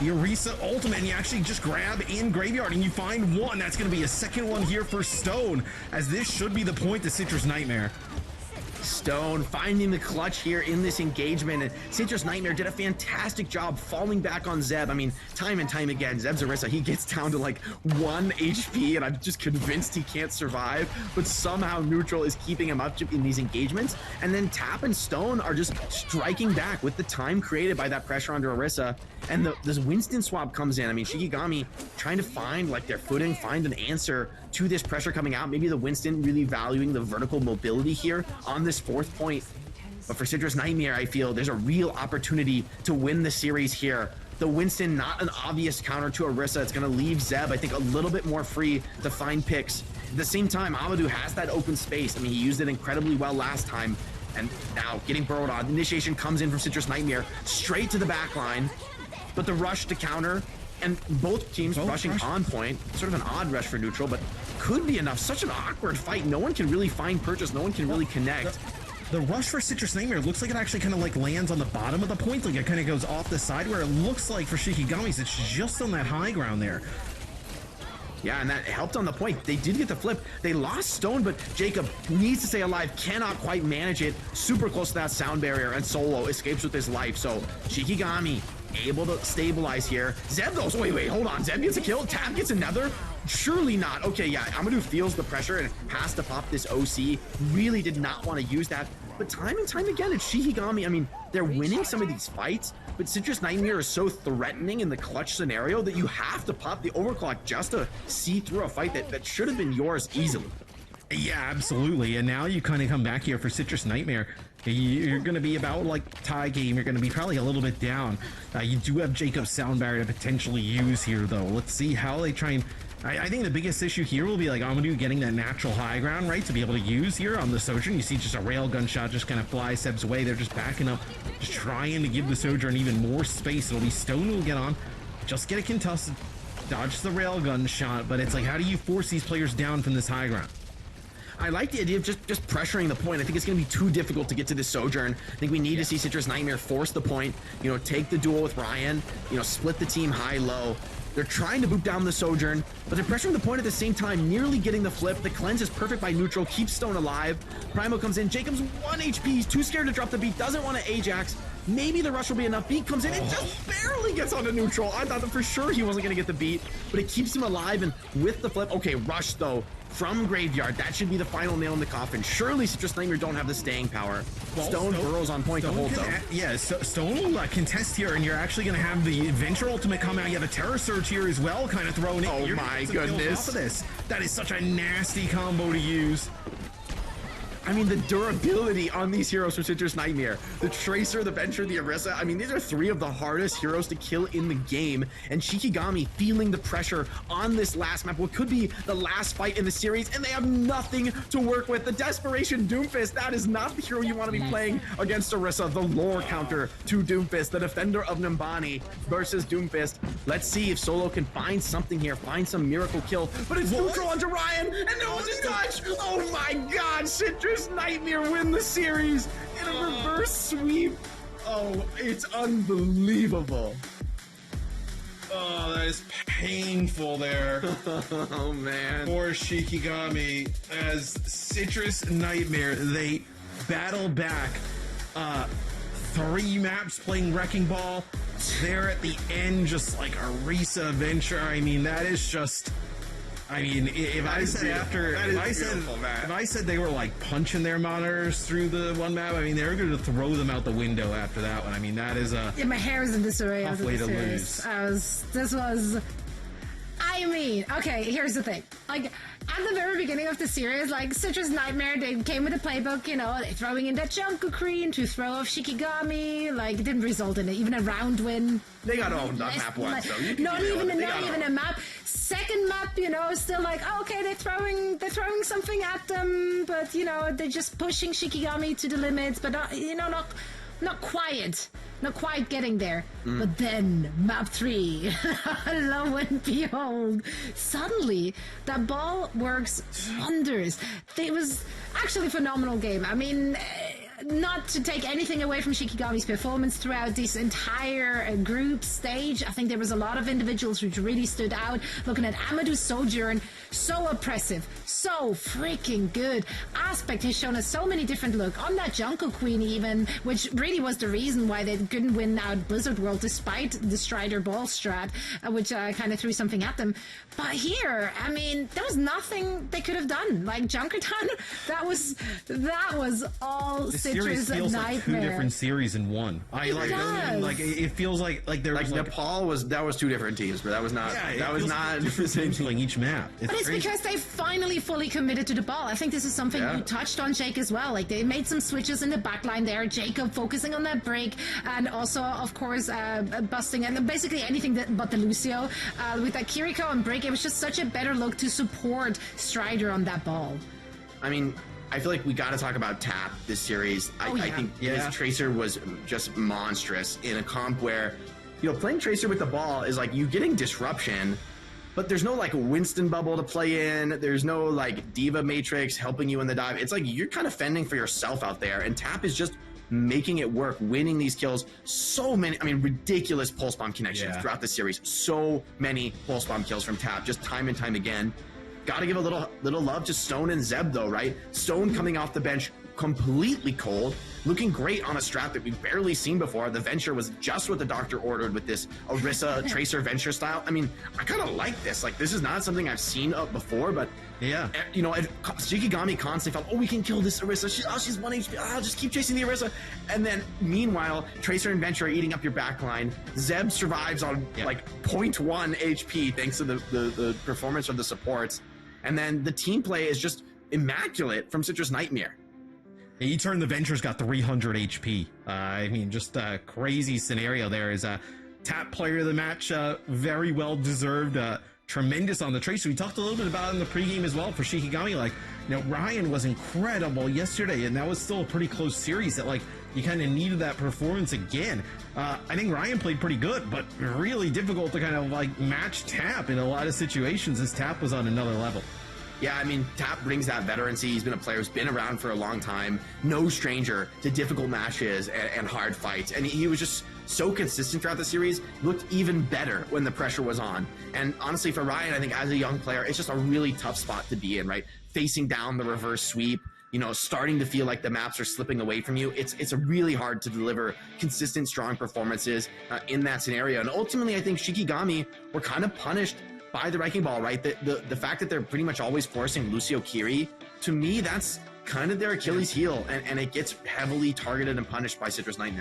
the Orisa ultimate, and you actually just grab in Graveyard and you find one. That's going to be a second one here for Stone, as this should be the point to Citrus Nightmare. Stone finding the clutch here in this engagement, and Citrus Nightmare did a fantastic job falling back on Zeb. I mean, time and time again, Zeb's Orisa, he gets down to like 1 HP, and I'm just convinced he can't survive, but somehow Neutral is keeping him up in these engagements, and then Tap and Stone are just striking back with the time created by that pressure under Orisa, and this Winston swap comes in. I mean, Shikigami trying to find like their footing, find an answer to this pressure coming out. Maybe the Winston really valuing the vertical mobility here on this fourth point. But for Citrus Nightmare, I feel there's a real opportunity to win the series here. The Winston, not an obvious counter to Orisa. It's going to leave Zeb, I think, a little bit more free to find picks. At the same time, Amadou has that open space. I mean, he used it incredibly well last time. And now getting burrowed on. Initiation comes in from Citrus Nightmare straight to the back line. But the rush to counter, and both teams rushing on point. Sort of an odd rush for Neutral, but could be enough. Such an awkward fight. No one can really find purchase. No one can really connect. The rush for Citrus Nightmare looks like it actually kind of like lands on the bottom of the point. Like it kind of goes off the side, where it looks like for Shikigami's, it's just on that high ground there. Yeah, and that helped on the point. They did get the flip. They lost Stone, but Jacob needs to stay alive. Cannot quite manage it. Super close to that sound barrier, and Solo escapes with his life. So Shikigami able to stabilize here. Zeb goes, wait, hold on. Zeb gets a kill. Tap gets another. Surely not. Okay, yeah, Amadou feels the pressure and has to pop this OC. Really did not want to use that. But time and time again, it's Shikigami. I mean, they're winning some of these fights, but Citrus Nightmare is so threatening in the clutch scenario that you have to pop the overclock just to see through a fight that should have been yours easily. Yeah, absolutely. And now you kind of come back here for Citrus Nightmare. You're going to be about like tie game. You're going to be probably a little bit down. You do have Jacob's sound barrier to potentially use here, though. Let's see how they try and... I think the biggest issue here will be like Amadou getting that natural high ground, right, to be able to use here on the Sojourn. You see just a railgun shot just kind of fly Seb's way. They're just backing up, just trying to give the Sojourn even more space. It'll be Stone who will get on, just get it contested, dodge the railgun shot, but it's like, how do you force these players down from this high ground? I like the idea of just pressuring the point. I think it's going to be too difficult to get to this Sojourn. I think we need to see Citrus Nightmare force the point, take the duel with Ryan, split the team high-low. They're trying to boot down the Sojourn, but they're pressuring the point at the same time, nearly getting the flip. The cleanse is perfect by Neutral, keeps Stone alive. Primo comes in, Jacob's 1 HP, he's too scared to drop the beat, doesn't want to Ajax. Maybe the rush will be enough. Beat comes in and just barely gets onto Neutral. I thought that for sure he wasn't going to get the beat, but it keeps him alive, and with the flip, okay, rush though. from Graveyard. That should be the final nail in the coffin. Surely Citrus Nightmare don't have the staying power. Well, Stone burrows on point to hold, though. Yeah, Stone will contest here, and you're actually going to have the Adventure Ultimate come out. You have a Terror Surge here as well, kind of thrown in. Oh You're my gonna get some kills goodness. off of this. That is such a nasty combo to use. I mean, the durability on these heroes for Citrus Nightmare. The Tracer, the Venture, the Orisa. I mean, these are three of the hardest heroes to kill in the game. And Shikigami feeling the pressure on this last map, what could be the last fight in the series, and they have nothing to work with. The Desperation Doomfist, that is not the hero you want to be playing against Orisa. The lore counter to Doomfist, the defender of Nimbani versus Doomfist. Let's see if Solo can find something here, find some miracle kill. But it's neutral onto Ryan, and no one's in touch. Oh my God, Citrus Nightmare win the series in a reverse sweep. Oh, it's unbelievable. Oh, that is painful there. Oh man. For Shikigami, as Citrus Nightmare, they battle back 3 maps playing Wrecking Ball. There at the end, just like Orisa Venture. I mean, that is just... I mean, if I said they were like punching their monitors through the one map, I mean, they were going to throw them out the window after that one. I mean, that is a... Yeah, my hair is in disarray tough after way the to series. lose. I mean, okay, here's the thing. Like, at the very beginning of the series, like, Citrus Nightmare, they came with a playbook, you know, they're throwing in that Junko Queen to throw off Shikigami, like, it didn't result in it, even a round win. They got owned on map 1, so you can not even a map. Second map, you know, still like, oh, okay, they're throwing something at them, but, you know, they're just pushing Shikigami to the limits, but, you know, not quite getting there. But then map 3, lo and behold, suddenly that ball works wonders. It was actually a phenomenal game. I mean, not to take anything away from Shikigami's performance throughout this entire group stage. I think there was a lot of individuals which really stood out. Looking at Amadu's Sojourn, so oppressive, so freaking good. Aspect has shown us so many different looks. On that Junko Queen even, which really was the reason why they couldn't win out Blizzard World despite the Strider ball strat, which kind of threw something at them. But here, I mean, there was nothing they could have done. Like Junkerton, that was all Citrus feels Nightmare. like 2 different series in one. It feels like there was like Nepal was 2 different teams, but that was not the same thing each map. But it's because they finally fully committed to the ball. I think this is something you touched on, Jake, as well. Like they made some switches in the backline there. Jacob focusing on that break, and also, of course, busting and basically anything but the Lucio with that Kiriko and break. It was just such a better look to support Strider on that ball. I mean, I feel like we got to talk about Tap this series. I think his Tracer was just monstrous in a comp where, you know, playing Tracer with the ball is like you getting disruption, but there's no like Winston bubble to play in. There's no like Diva Matrix helping you in the dive. It's like you're kind of fending for yourself out there, and Tap is just making it work, winning these kills. So many, I mean, ridiculous pulse bomb connections throughout the series. So many pulse bomb kills from Tap, just time and time again. Got to give a little love to Stone and Zeb, though, right? Stone coming off the bench completely cold, looking great on a strat that we've barely seen before. The Venture was just what the doctor ordered with this Orisa Tracer Venture style. I mean, I kind of like this. Like, this is not something I've seen before, but yeah, you know, Shikigami constantly felt, oh, we can kill this Orisa. She's 1 HP. I'll just keep chasing the Orisa. And then, meanwhile, Tracer and Venture are eating up your backline. Zeb survives on like 0.1 HP thanks to the performance of the supports. And then the team play is just immaculate from Citrus Nightmare. He turned the Venture's got 300 HP. I mean, just a crazy scenario there. Is a Tap player of the match, very well deserved. Tremendous on the Tracer. We talked a little bit about it in the pregame as well for Shikigami. Like, you know, Ryan was incredible yesterday, and that was still a pretty close series that, like, you kind of needed that performance again. I think Ryan played pretty good, but really difficult to kind of, like, match Tap in a lot of situations as Tap was on another level. Yeah, I mean, Tap brings that veterancy. He's been a player who's been around for a long time, no stranger to difficult matches and hard fights. And he was just so consistent throughout the series, looked even better when the pressure was on. And honestly, for Ryan, I think as a young player, it's just a really tough spot to be in, right? Facing down the reverse sweep, you know, starting to feel like the maps are slipping away from you. It's really hard to deliver consistent, strong performances in that scenario. And ultimately, I think Shikigami were kind of punished by the Wrecking Ball, right? The fact that they're pretty much always forcing Lucio Kiri, to me, that's kind of their Achilles heel, and it gets heavily targeted and punished by Citrus Nightmare.